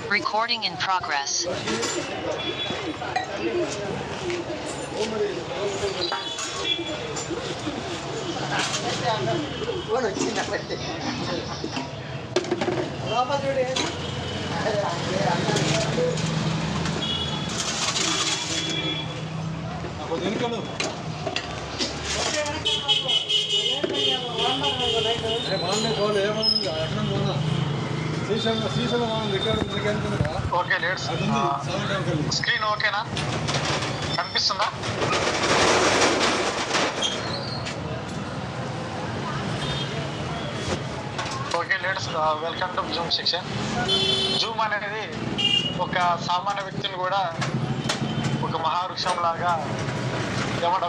Recording in progress. Okay let's screen ఓకేనా కనిపిస్తుందా? Okay let's welcome to Zoom section. Zoom అనేది ఒక సామాన్య వ్యక్తిని కూడా ఒక మహావృక్షం లాగా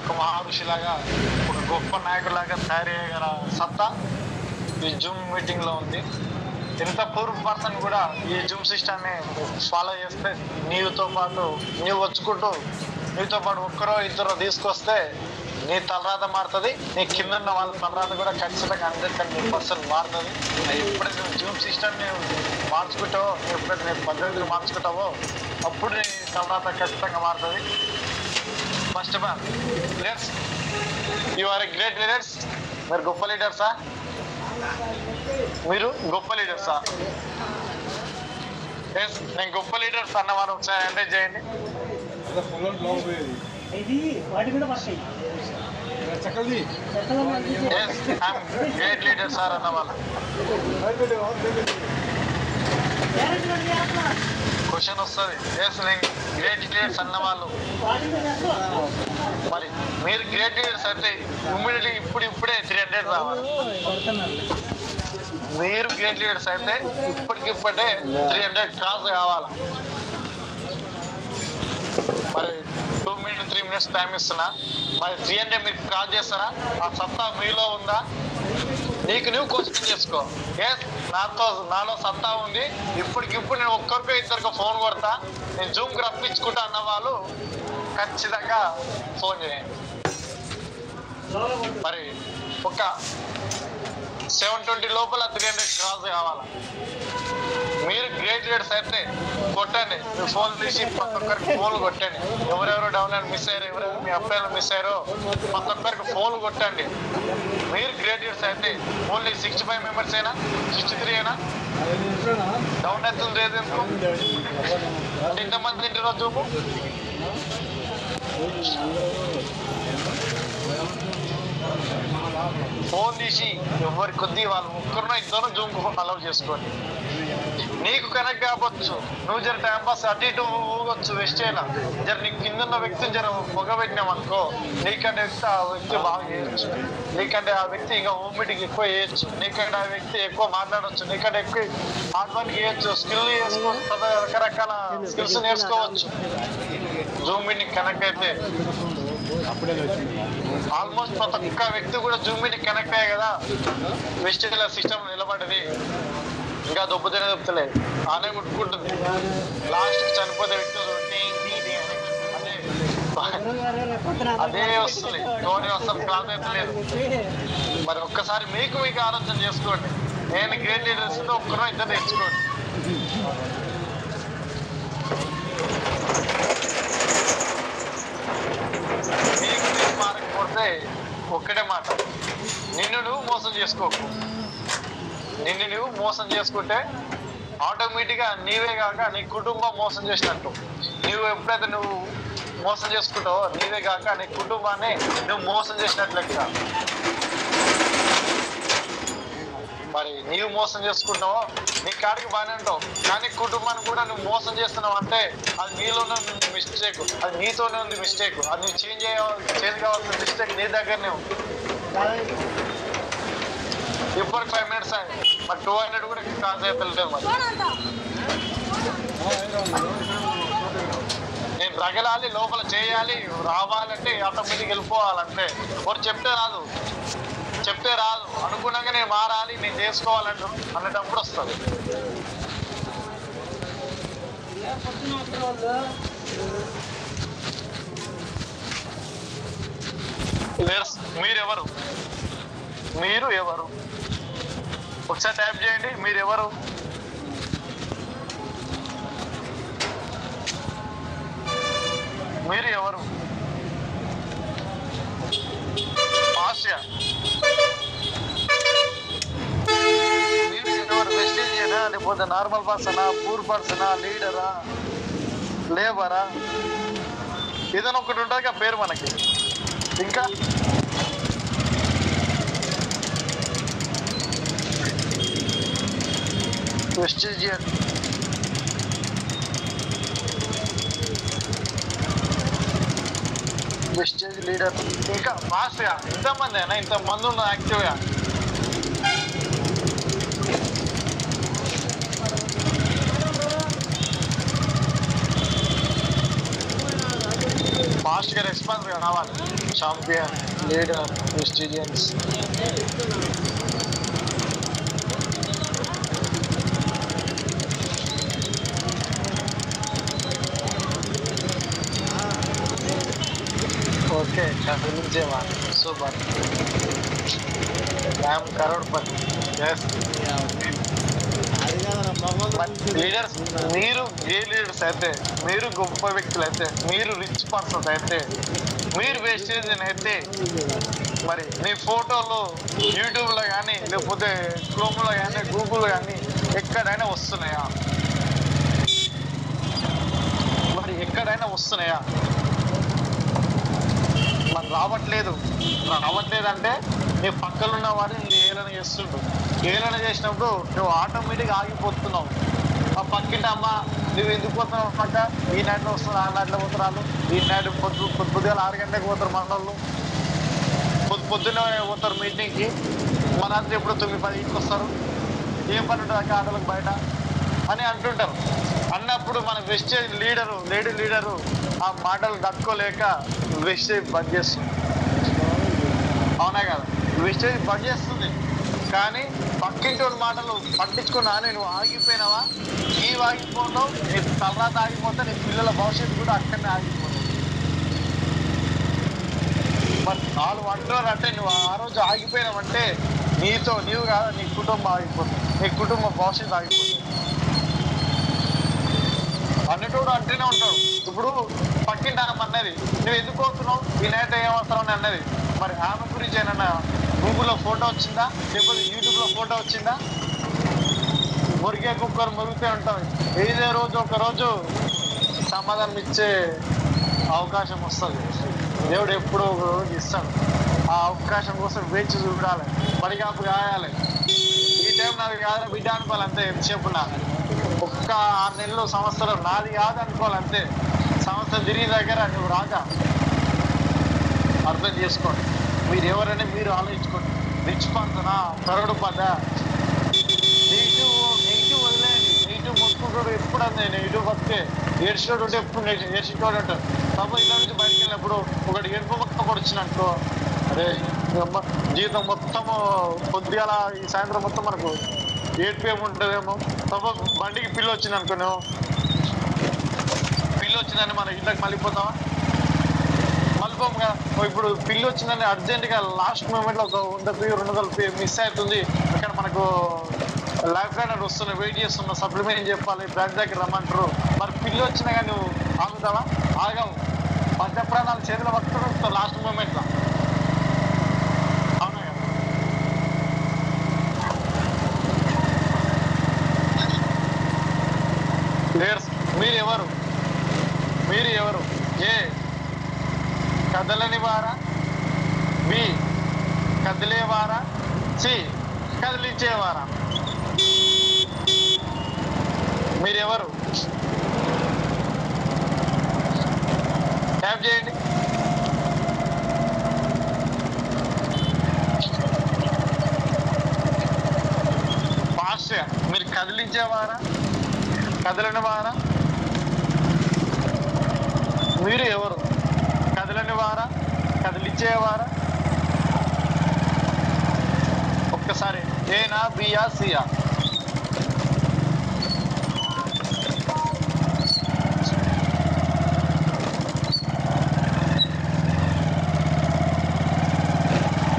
ఒక మహారుషిలాగా ఒక గొప్ప నాయకులాగా తయారు చేయగల సత్తా ఈ జూమ్ మీటింగ్లో ఉంది. ఎంత పూర్ పర్సన్ కూడా ఈ జూమ్ సిస్టమ్ని ఫాలో చేస్తే నీతో పాటు ఒక్కరో ఇద్దరు తీసుకొస్తే నీ తలరాత మారుతుంది, నీ కింద ఉన్న వాళ్ళ తలరాత కూడా ఖచ్చితంగా 100% మారుతుంది. ఎప్పుడైతే నువ్వు జూమ్ సిస్టమ్ని మార్చుకుంటావో, ఎప్పుడైతే నీ పద్ధతులు మార్చుకుంటావో అప్పుడు నీ తలరాత ఖచ్చితంగా మారుతుంది. First of all leaders, you are a great leaders. మీరు గొప్ప లీడర్సా? మీరు గొప్ప లీడర్సా? ఎస్, నేను గొప్ప లీడర్స్ అన్నవారు ఒకసారి ఎంకరేజ్ చేయండి. గ్రేట్ లీడర్ సార్ అన్నవాళ్ళు క్వశ్చన్ వస్తుంది. ఎస్, నేను గ్రేట్ లీడర్స్ అన్నవాళ్ళు. మరి మీరు గ్రేట్ లీడర్స్ అంటే ఇమ్మీడియట్లీ ఇప్పుడే 300 రావాలి. మీరు గ్రేట్ లీడర్స్ అయితే ఇప్పటికిప్పుడే 300 క్రాస్ కావాలి. మరి 2 minutes 3 minutes టైం ఇస్తున్నా. మరి 300 మీరు క్రాస్ చేస్తారా? ఆ సత్తా మీలో ఉందా? నీకు నువ్వు క్వశ్చన్ చేసుకో. ఎస్, నాలో సత్తా ఉంది, ఇప్పటికిప్పుడు నేను ఒక్కరికో ఇద్దరికో ఫోన్ కొడతా, నేను జూమ్కి రప్పించుకుంటా అన్న వాళ్ళు ఖచ్చితంగా ఫోన్ చేయండి. మరి ఒక 720 లోపల 300 క్రాస్ కావాలా? మీరు గ్రేట్ లీడర్స్ అయితే కొట్టండి. మీ ఫోన్ తీసి ప్రతి ఒక్కరికి ఫోన్లు కొట్టండి. ఎవరెవరు డౌన్లైన్ మిస్ అయ్యారో, ఎవరెవరు మీ అప్లైన్లు మిస్ అయ్యారో ప్రతి ఒక్కరికి ఫోన్లు కొట్టండి. మీరు గ్రేట్ లీడర్స్ అయితే ఓన్లీ 65 మెంబర్స్ అయినా 63 అయినా డౌన్ అవుతుంది. లేదు ఎందుకు అంటే ఇంతమంది తింటున్నా జూము. ఫోన్ తీసి ఎవరి కొద్ది వాళ్ళు ముగ్గురునో ఇద్దరు జూమ్కు అలౌ చేసుకోండి. నీకు కనెక్ట్ కావచ్చు, నువ్వు జర టైం పాస్ అటు ఇటు ఊగొచ్చు, వెస్ట్ అయినా జర నీకు కింద ఉన్న వ్యక్తిని జర పొగబెట్టినామనుకో, నీకంటే ఆ వ్యక్తి బాగా చేయొచ్చు, నీకంటే ఆ వ్యక్తి ఇంకా హోమ్ మీటింగ్ ఎక్కువ చేయొచ్చు, నీకంటే ఆ వ్యక్తి ఎక్కువ మాట్లాడవచ్చు, నీకంటే ఎక్కువ హార్డ్ వర్క్ చేయొచ్చు, స్కిల్ చేసుకోవచ్చు, రకరకాల స్కిల్స్ నేర్చుకోవచ్చు. జూమ్ మీటింగ్ కనెక్ట్ అయితే ఆల్మోస్ట్ ప్రతి ఒక్క వ్యక్తి కూడా జూమ్ మీటింగ్ కనెక్ట్ అయ్యాయి కదా, వెస్టేజ్ సిస్టమ్ నిలబడ్డది. ఇంకా దొబ్బుతలేదు, ఆనే ముట్టుకుంటుంది. లాస్ట్కి చనిపోతే వ్యక్తి అదే వస్తుంది, టోనీ వస్తుంది, క్లాస్ అయితే లేదు. మరి ఒక్కసారి మీకు ఆలోచన చేసుకోండి. నేను గ్రేట్ లీడర్స్ ఒక్కరో ఇద్దరు తెచ్చుకోండి. మీకు నేను మారకపోతే ఒక్కటే మాట, నిన్ను నువ్వు మోసం చేసుకోకు. నిన్ను నువ్వు మోసం చేసుకుంటే ఆటోమేటిక్గా నీవే కాక నీ కుటుంబం మోసం చేసినట్టు. నువ్వు ఎప్పుడైతే నువ్వు మోసం చేసుకుంటావో నీవే కాక నీ కుటుంబాన్ని నువ్వు మోసం చేసినట్లు లెక్క. మరి నీవు మోసం చేసుకుంటావో నీ కాడికి బాగానే ఉంటావు, కానీ కుటుంబాన్ని కూడా నువ్వు మోసం చేస్తున్నావు అంటే అది నీలోనే ఉంది మిస్టేక్, అది నీతోనే ఉంది మిస్టేక్. అది నువ్వు చేంజ్ కావాల్సిన మిస్టేక్ నీ దగ్గరనే ఉంది. ఇప్పటికి 5 minutes అయ్యి మరి 200 కూడా క్రాస్ అయిపోలేదు. మరి నేను రగలాలి, లోపల చేయాలి, రావాలంటే ఆటోమేటిక్ వెళ్ళిపోవాలంటే ఒకటి చెప్తే రాదు, అనుకున్నాక నేను మారాలి, నేను చేసుకోవాలంటూ అన్నటప్పుడు వస్తుంది. మీరు ఎవరు? ఒకసారి టైప్ చేయండి, మీరు ఎవరు? మీరు ఎవరు? ఆసియా. మీరు ఎవరు? వెస్టేజియనా, లేకపోతే నార్మల్ పర్సనా, పూర్ పర్సనా, లీడరా, లేబరా? ఏదైనా ఒకటి ఉంటుంది కదా పేరు మనకి. ఇంకా వెస్టేజియన్, వెస్టేజ్ లీడర్. ఇంకా ఫాస్ట్గా ఇంతమంది అయినా ఇంతమంది ఉన్న యాక్టివ్గా. ఫాస్ట్గా రెస్పాన్స్ కావాలి. Champion, leader, Vestigians. ఓకే, కదిలించేవా? సూపర్. కరోడ్పతి. Yes leaders. మీరు ఏ లీడర్స్ అయితే, మీరు గొప్ప వ్యక్తులు అయితే, మీరు రిచ్ పర్సన్స్ అయితే, మీరు వేస్టేజ్ అయితే, మరి మీ ఫోటోలు యూట్యూబ్లో కానీ లేకపోతే క్రోమ్లో కానీ గూగుల్లో కానీ ఎక్కడైనా వస్తున్నాయా? మరి ఎక్కడైనా వస్తున్నాయా? మరి రావట్లేదు అంటే నీ పక్కన ఉన్న వారిని నేను ఏలన చేస్తుండు. ఏలన చేసినప్పుడు నువ్వు ఆటోమేటిక్గా ఆగిపోతున్నావు. ఆ పక్కింటి అమ్మ నువ్వు ఎందుకు పోతున్నావు అంట, ఈ నాటిలో వస్తున్నారు, ఆ నాటిలో పోతున్నారు, ఈ నాటి పొద్దుగా 6 గంటలకు పోతారు మన వాళ్ళు, పొద్దున్నే పోతారు మీటింగ్కి, మన రాత్రి ఎప్పుడు 9-10 వస్తారు, ఏం పని ఉంటుంది అక్క ఆటలకు బయట అని అంటుంటారు. అన్నప్పుడు మన వెస్టేజ్ లేడీ లీడరు ఆ మాటలు తట్టుకోలేక వెస్టేజ్ బంద్ చేస్తుంది. అవునా కదా? వెస్టేజ్ బంద్ చేస్తుంది, కానీ పక్కింటి మాటలు పట్టించుకున్నా నువ్వు ఆగిపోయినావా? నీవు ఆగిపోతావు, నీ తర్వాత ఆగిపోతే నీ పిల్లల భవిష్యత్తు కూడా అక్కడనే ఆగిపోతావు. మరి వాళ్ళు అంటున్నారు అంటే నువ్వు ఆ రోజు ఆగిపోయినావంటే నీవు కాదు, నీ కుటుంబం ఆగిపోతుంది, నీ కుటుంబ భవిష్యత్తు ఆగిపోతుంది. అన్నటోడు అంటూనే ఉంటాడు. ఇప్పుడు పక్కింటి ఆమె అన్నది, నువ్వు ఎందుకు పోతున్నావు, ఈ నైట్ ఏమవసరం అని అన్నది. మరి ఆమె గురించి ఏమన్నా గూగుల్లో ఫోటో వచ్చిందా, లేకపోతే యూట్యూబ్లో ఫోటో వచ్చిందా? మురిగే కుక్కరు మురిగితే ఉంటాయి. ఏదే రోజు ఒకరోజు సమాధానం ఇచ్చే అవకాశం వస్తుంది. దేవుడు ఎప్పుడో ఒక రోజు ఇస్తాడు. ఆ అవకాశం కోసం వేచి చూడాలి, పడిగాపు కాయాలి. ఈ టైం నాది కాదు బిడ్డ అనుకోవాలి అంతే. ఎంతసేపు నా ఒక్క 6 నెలలు సంవత్సరం నాది కాదు అనుకోవాలంతే. సంవత్సరం తిరిగి దగ్గర నువ్వు రాజా. అర్థం చేసుకోండి. మీరు ఎవరైనా మీరు ఆలోచించుకోండి. రిచ్ పర్సనా, కరోడుపదా? నెగిటివ్ వదిలేయండి. నెగిటివ్ మొత్తుకుంటాడు ఎప్పుడు అంది. నెగిటివ్ వస్తే ఏడ్చినోడు ఉంటే ఎప్పుడు ఏడ్చినోడు అంటారు. సపోజ్ ఇలా నుంచి బయటకు వెళ్ళినప్పుడు ఒకటి ఏడుపు మొక్క కూడా వచ్చిందనుకో, అరే జీవితం మొత్తము కొద్దిగా ఈ సాయంత్రం మొత్తం మనకు ఏడుపేమి ఉంటుందేమో. సపోజ్ బండికి పిల్లి వచ్చింది అనుకో, నువ్వు పిల్లి వచ్చిందని మన ఇంట్లోకి మళ్ళీపోతావా? మళ్ళీపోము కదా. ఇప్పుడు పిల్లి వచ్చిందని అర్జెంటుగా లాస్ట్ మూమెంట్లో ఒక 100 మిస్ అవుతుంది. అక్కడ మనకు లైఫ్ లైనర్ వస్తున్నా, వెయిట్ చేస్తున్నా, సప్లిమెంట్ చెప్పాలి, బ్యాగ్ దగ్గర రమ్మంటారు. మరి పిల్లి వచ్చినా కానీ నువ్వు ఆగుతావా? ఆగావు. పంచ ప్రాణాలు చేతిలో పట్టుకుంటూ లాస్ట్ మూమెంట్లో. అవునా కదా? లీడర్స్, మీరు ఎవరు? ఏ కదలని వారా? బి కదిలేవారా? సి కదిలించేవారా? మీరెవరు? ట్యాప్ చేయండి. ఫాస్ట్గా మీరు కదిలించేవారా, కదలని వారా? మీరు ఎవరు? కదలని వారా, కదిలించేవారా? ఒక్కసారి ఏనా, బియా, సియా?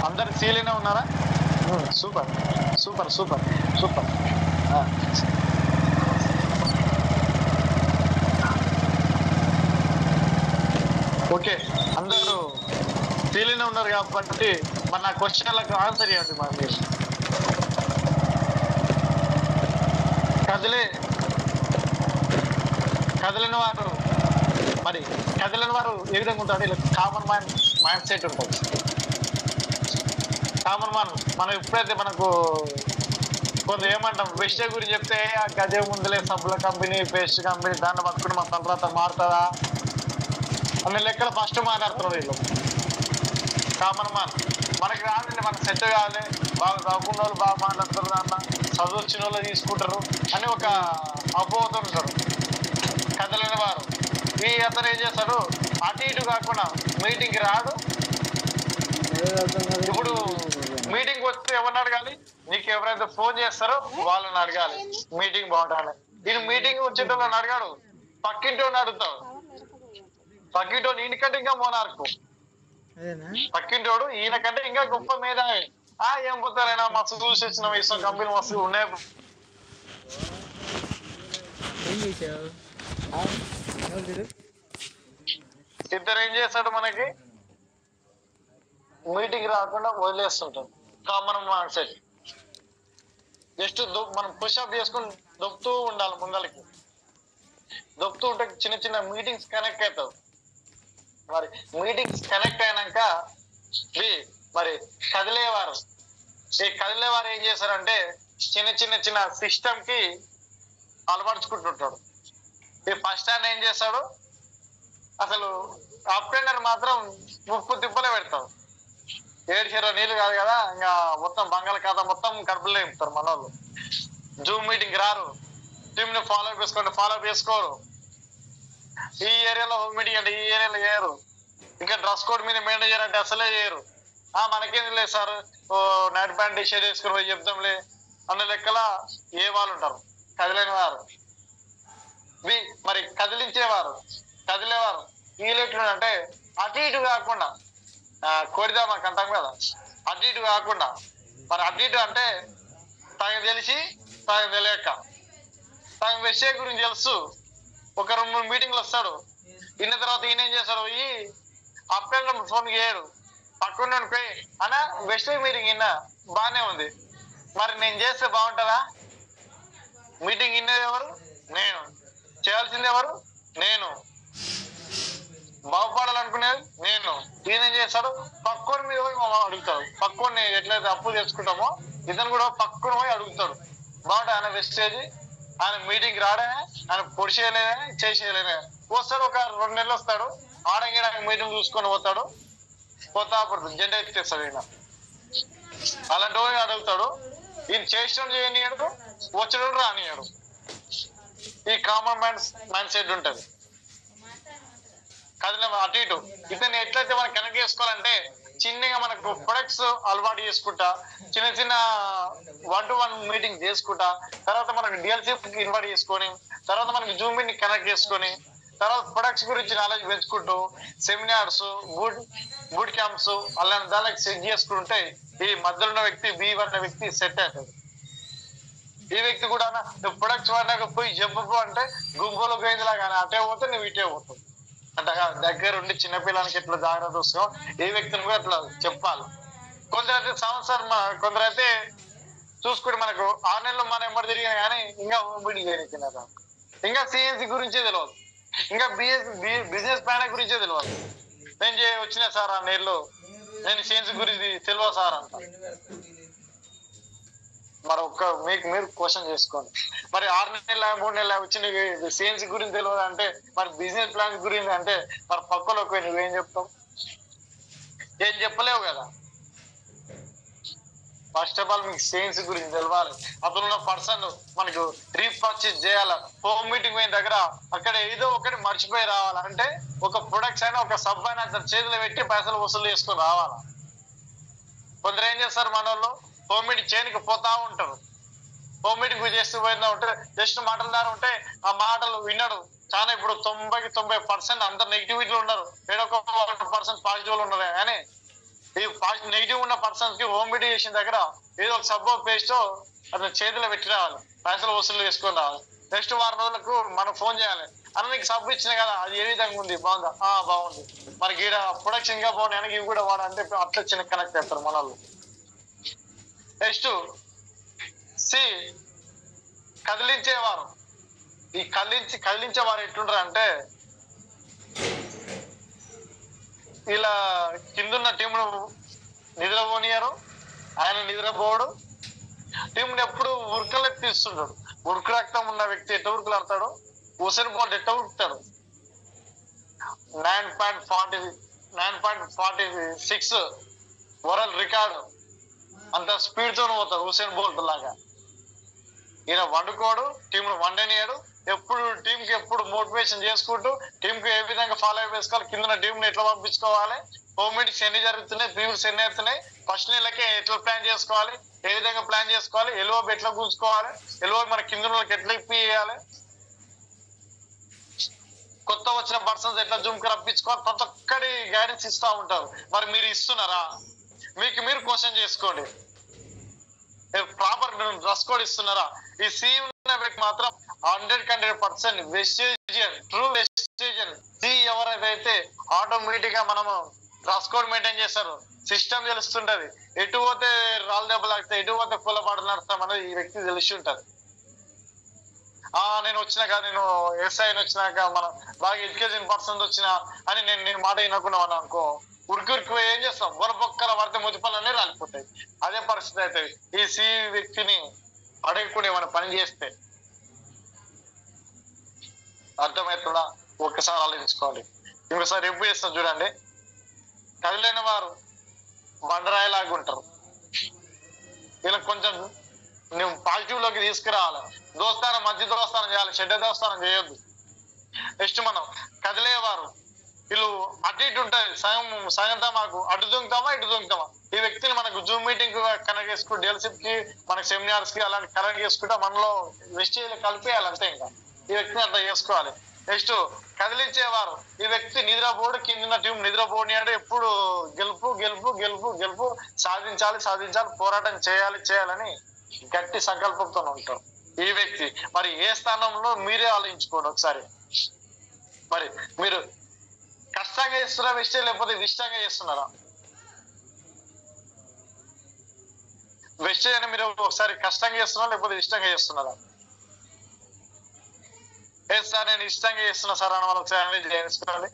అందరు సీలేనే ఉన్నారా? Super super super. Super. Okay, అందరూ ఫీలింగ్ ఉన్నారు కాబట్టి మరి నా క్వశ్చన్లకు ఆన్సర్ ఇవ్వండి. మరి మీరు కదిలే కదిలిన వారు మరి కదిలిన వారు ఏ విధంగా ఉంటారు? ఇలా కామన్ మైండ్ సెట్ ఉంటుంది. కామన్ మనం ఎప్పుడైతే మనకు కొంత ఏమంటాం వెస్టే గురించి చెప్తే ఆ గదే ముందులే సబ్బుల కంపెనీ, పేస్ట్ కంపెనీ, దాన్ని పట్టుకుని మన తర్వాత మారుతుందా అనే లెక్కలు ఫస్ట్ మాట్లాడుతున్నారు వీళ్ళు. కామన్ మనకి రాదండి, మనకు సెట్ కావాలి, బాగా చదువుకున్న వాళ్ళు బాగా మాట్లాడుతారు, అన్న చదువు వచ్చిన వాళ్ళు తీసుకుంటారు అని ఒక అపోహతో ఉంటారు. కదలని వారు ఈ అతను ఏం చేస్తాడు, అటు ఇటు కాకుండా మీటింగ్కి రాడు. ఇప్పుడు మీటింగ్ వస్తే ఎవరిని అడగాలి? నీకు ఎవరైతే ఫోన్ చేస్తారో వాళ్ళని అడగాలి మీటింగ్ బాగుండాలి. నేను మీటింగ్ వచ్చేటోళ్ళని అడగాడు, పక్కింటోని అడుగుతాడు. పక్కింటోడు ఈయనకంటే ఇంకా మోనార్కు, పక్కింటోడు ఈయనకంటే ఇంకా గొప్ప మీద. ఏం పోతారైనా మస్తు చూసి వచ్చిన ఇష్టం కంపెనీ మస్తు ఉన్నాయి. ఇద్దరు ఏం చేస్తాడు, మనకి మీటింగ్ రాకుండా వదిలేస్తుంటాం. Common mindset. జస్ట్ మనం పుషప్ చేసుకుని దొక్కుతూ ఉండాలి ముందలకి. దొక్కుతూ ఉంటే చిన్న చిన్న మీటింగ్స్ కనెక్ట్ అవుతావు. మరి మీటింగ్స్ కనెక్ట్ అయినాక మరి కదిలేవారు ఏం చేశారంటే చిన్న సిస్టమ్ కి అలవర్చుకుంటుంటాడు. ఈ ఫస్ట్ హ్యాండ్ ఏం చేస్తాడు, అసలు అప్రెండర్ మాత్రం ముప్పు తిప్పలే పెడతాడు. 7 నీళ్ళు కాదు కదా, ఇంకా మొత్తం బంగాళాఖాతం మొత్తం కడుపులో నింపుతారు మన వాళ్ళు. జూమ్ మీటింగ్ రారు, టీమ్ ని ఫాలో చేసుకోరు. ఈ ఏరియాలో హోమ్ మీటింగ్ అంటే ఈ ఏరియాలో చేయరు. ఇంకా డ్రెస్ కోడ్ మీద మెయింటైన్ అంటే అసలే చేయరు. మనకేంది లేదు సార్, నైట్ ప్యాంట్ షేర్ చేసుకుని పోయి చెప్తాంలే అన్న లెక్కల ఏ వాళ్ళు ఉంటారు. కదిలేని వారు మరి కదిలేవారు వీళ్ళు అంటే అటు ఇటు కాకుండా కోడిదా మనకు అంటాం కదా, అటు ఇటు కాకుండా. మరి అటు ఇటు అంటే తనకు తెలిసి తనకు తెలియక, తనకు విషయం గురించి తెలుసు. ఒక 2-3 మీటింగ్లు వస్తాడు, ఇన్న తర్వాత ఈయన ఏం చేస్తాడు, పోయి అప్రెండర్ ఫోన్ చేయడు, పక్కన పోయి అన్న వెస్ట్ మీటింగ్ ఇన్న బాగానే ఉంది, మరి నేను చేస్తే బాగుంటుందా? మీటింగ్ ఇన్నది ఎవరు? నేను. చేయాల్సింది ఎవరు? నేను. బాగుపడాలనుకునేది నేను. ఈయన ఏం చేస్తాడు, పక్కోని మీద పోయి అడుగుతాడు. పక్కోని ఎట్లయితే అప్పు తెచ్చుకుంటామో ఇతను కూడా పక్కన పోయి అడుగుతాడు. బాగుంటుంది ఆయన వెస్టేజ్, ఆయన మీటింగ్ రాడే, ఆయన పొడి చేయలేదే, చేసేయలేదే. వస్తాడు, ఒక 2 నెలలు వస్తాడు, ఆడగడానికి మీటింగ్ చూసుకొని పోతాడు, పోతా పడుతుంది, జెండా ఎత్తిస్తాడు. ఈయన అలాంటి పోయి అడుగుతాడు. ఈయన చేసిన చేయనియడు, వచ్చడం రానియడు. ఈ కామన్ మైండ్ సెట్ ఉంటుంది. కదిలే అటు ఇటు. ఇతను ఎట్లయితే మనం కనెక్ట్ చేసుకోవాలంటే చిన్నగా మనకు ప్రొడక్ట్స్ అలవాటు చేసుకుంటా, చిన్న 1-to-1 మీటింగ్ చేసుకుంటా, తర్వాత మనకు డిఎల్సీ ఇన్వైట్ చేసుకొని, తర్వాత మనకి జూమ్ మీట్ కనెక్ట్ చేసుకొని, తర్వాత ప్రొడక్ట్స్ గురించి నాలెడ్జ్ పెంచుకుంటూ సెమినార్స్, బూట్ క్యాంప్స్ అలాంటి దానికి సెట్ చేసుకుంటే ఈ మధ్యలో ఉన్న వ్యక్తి అనే వ్యక్తి సెట్ అవుతుంది. ఈ వ్యక్తి కూడా నువ్వు ప్రొడక్ట్స్ వాడినాక పోయి చెప్పు అంటే గుంపులో పోయిందిలా కానీ అటే పోతే నువ్వు ఇటే పోతావు. అంటే దగ్గర ఉండి చిన్నపిల్లలకి ఎట్లా జాగ్రత్త వస్తావు, ఏ వ్యక్తిని కూడా అట్లా చెప్పాలి. కొందరైతే సంవత్సరం, కొందరైతే చూసుకుంటే మనకు 6 నెలలు మన ఎంబడి తిరిగినా కానీ ఇంకా బిల్డింగ్ చేయనిచ్చినారు, ఇంకా సిఎన్సి గురించే తెలియదు, ఇంకా బిజినెస్ ప్లాన్ గురించే తెలియదు. నేను వచ్చినా సార్ 6 నెలలు, నేను సిఎన్సి గురించి తెలియదు సార్ అంట. మరి మీరు క్వశ్చన్ చేసుకోండి, మరి 6 నెలల 3 నెలల వచ్చిన సిఎన్సి గురించి తెలియదు అంటే, మరి బిజినెస్ ప్లాన్ గురించి అంటే మరి పక్కలోకి నువ్వేం చెప్తావు? ఏం చెప్పలేవు కదా. ఫస్ట్ ఆఫ్ ఆల్ మీకు సిఎన్సి గురించి తెలవాలి. అతను ఉన్న పర్సన్ మనకు రీపర్చేజ్ చేయాలి. హోమ్ మీటింగ్ పోయిన దగ్గర అక్కడ ఏదో ఒకటి మర్చిపోయి రావాలంటే ఒక ప్రొడక్ట్స్ అయినా ఒక సబ్ అయినా అతని చేతిలో పెట్టి పైసలు వసూలు చేసుకొని రావాలా. కొందరు ఏం చేస్తారు, మన వాళ్ళు హోమ్ మీటింగ్ చేయడానికి పోతా ఉంటారు. హోమ్ మీటింగ్ చేస్తూ పోయిందా ఉంటే జస్ట్ మాటల ద్వారా ఉంటే ఆ మాటలు విన్నాడు. చాలా ఇప్పుడు 90% అందరు నెగిటివిటీలు ఉన్నారు, 1% పాజిటివ్లు ఉన్నారు. కానీ ఈ నెగిటివ్ ఉన్న పర్సన్స్ కి హోమ్ మెడిటేషన్ దగ్గర ఏదో ఒక సబ్బో పేస్ట్ అతను చేతిలో పెట్టి రావాలి, పైసలు వసూలు చేసుకొని రావాలి. నెక్స్ట్ వారం రోజులకు మనం ఫోన్ చేయాలి, అన్న నీకు సబ్బు ఇచ్చిన కదా అది ఏ విధంగా ఉంది, బాగుందా? బాగుంది. మరి గీడ ప్రొడక్షన్ గా పోవడానికి ఇవి కూడా వాడంటే అట్లా చిన్న కనెక్ట్ చేస్తారు మన వాళ్ళు. నెక్స్ట్ సి కదిలించేవారు. ఈ కదిలించేవారు ఎట్లుంటారు అంటే ఇలా కిందున్న టీంను నిద్రపోనియారు, ఆయన నిద్రపోవడు, టీంని ఎప్పుడు ఉరకలెత్తిస్తుంటాడు. ఉరుకు రక్తం ఉన్న వ్యక్తి ఎట్ట ఉరుకులాడతాడు, హుసేన్ బోల్ట్ ఎట్ట ఉరుకుతాడు, 9.46 వరల్డ్ రికార్డు, అంత స్పీడ్ తో పోతాడు హుసేన్ బోల్ట్ లాగా. ఈయన వండుకోడు, టీంను వండనియాడు, ఎప్పుడు టీంకి ఎప్పుడు మోటివేషన్ చేసుకుంటూ టీంకి ఏ విధంగా ఫాలో అప్ చేసుకోవాలి, కింద టీంని ఎట్లా పంపించుకోవాలి, హోమ్ మీటింగ్స్ ఎన్ని జరుగుతున్నాయి, ప్రీవ్యూస్ ఎన్ని అవుతున్నాయి, ఫస్ట్ నెలకే ఎట్లా ప్లాన్ చేసుకోవాలి, ఏ విధంగా ప్లాన్ చేసుకోవాలి, ఎల్ఓబి ఎట్లా కూర్చుకోవాలి, ఎల్ఓబి మన కింద ఎట్లా ఇప్పియాలి, కొత్త వచ్చిన పర్సన్స్ ఎట్లా జూమ్ కి రప్పించుకోవాలి, ప్రతి ఒక్కటి గైడెన్స్ ఇస్తా ఉంటారు. మరి మీరు ఇస్తున్నారా? మీకు మీరు క్వశ్చన్ చేసుకోండి. ప్రాపర్ డ్రెస్ కోడ్ ఇస్తున్నారా? ఈ సి ఉన్న వ్యక్తి మాత్రం 100% వెస్టేజియన్, ట్రూ వెస్టేజియన్. సి ఎవరైతే ఆటోమేటిక్ గా మనము డ్రెస్ కోడ్ మెయింటైన్ చేస్తారు, సిస్టమ్ తెలుస్తుంటది, ఎటు పోతే రాళ్ళు దెబ్బలు తాకితే ఎటు పోతే పూలపాటలు నడుస్తాం అనేది ఈ వ్యక్తి తెలిసి ఉంటది. నేను వచ్చినాక, నేను ఎస్ఐ వచ్చినాక, మనం బాగా ఎడ్యుకేషన్ పర్సన్ వచ్చినా అని నేను మాట వినకున్నాను అనుకో, ఉరికి ఏం చేస్తాం, బొరపొక్కల పడితే ముదిపలనే రాలిపోతాయి. అదే పరిస్థితి అవుతుంది ఈ సి వ్యక్తిని అడగకుండా ఏమైనా పని చేస్తే. అర్థమవుతుందా? ఒక్కసారి ఆలోచించుకోవాలి. ఇంకోసారి ఎప్పుడు చేస్తాం చూడండి, కదిలిన వారు బండరాయిలాగా ఉంటారు. ఇలా కొంచెం నువ్వు పాజిటివ్ లోకి తీసుకురావాలి. దోస్తానం, మంచి దోస్తానం చేయాలి, చెడ్డ దోస్తానం చేయొద్దు. నెక్స్ట్ మనం కదిలేవారు, వీళ్ళు అటు ఇటు ఉంటుంది, సగంతా మాకు అటు దొంగతామా ఇటు దొంగతామా. ఈ వ్యక్తిని మనకు జూమ్ మీటింగ్ కనెక్ట్ చేసుకుంటూ డీలర్షిప్ కి, మనకి సెమినార్స్ కి అలాంటి కనెక్ట్ చేసుకుంటే మనలో వెస్టేజ్ కలిపేయాలి అంతే. ఇంకా ఈ వ్యక్తిని అట్లా చేసుకోవాలి. నెక్స్ట్ కదిలించేవారు, ఈ వ్యక్తి నిద్రపోడు, కింద టీం నిద్రపోని అంటే ఎప్పుడు గెలుపు గెలుపు గెలుపు గెలుపు, సాధించాలి సాధించాలి, పోరాటం చేయాలని గట్టి సంకల్పంతో ఉంటారు ఈ వ్యక్తి. మరి ఏ స్థానంలో మీరే ఆలోచించుకోండి ఒకసారి. మరి మీరు కష్టంగా చేస్తున్నారా వెస్టేజ్, లేకపోతే ఇష్టంగా చేస్తున్నారా? వెస్టేజ్ అని మీరు ఒకసారి కష్టంగా చేస్తున్నారా లేకపోతే ఇష్టంగా చేస్తున్నారా? లేదు సార్ నేను ఇష్టంగా చేస్తున్నా సార్ అని వాళ్ళు ఒకసారి అనేది చేసుకోవాలి.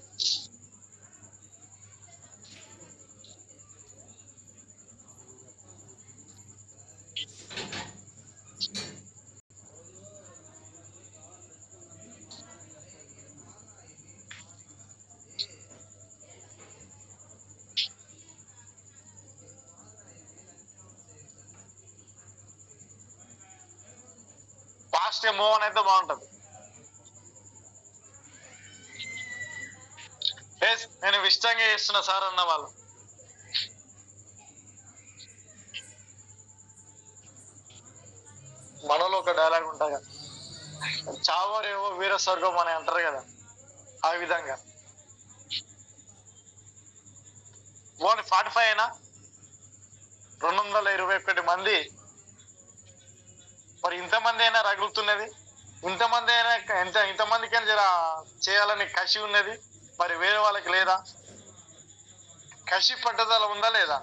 ఫాస్ట్ గా మూవ్ అని అయితే బాగుంటది. నేను ఇష్టంగా చేస్తున్నా సార్ అన్న వాళ్ళు మనలో ఒక డైలాగ్ ఉంటాయి కదా, చావరేవో వీర స్వర్గం అని అంటారు కదా, ఆ విధంగా. ఓన్లీ 45 అయినా 221 మంది, మరి ఇంతమంది అయినా రగులుతున్నది, ఇంతమంది అయినా ఇంతమందికైనా జర చేయాలని కసి ఉన్నది, మరి వేరే వాళ్ళకి లేదా? కసి పట్టుదల ఉందా లేదా?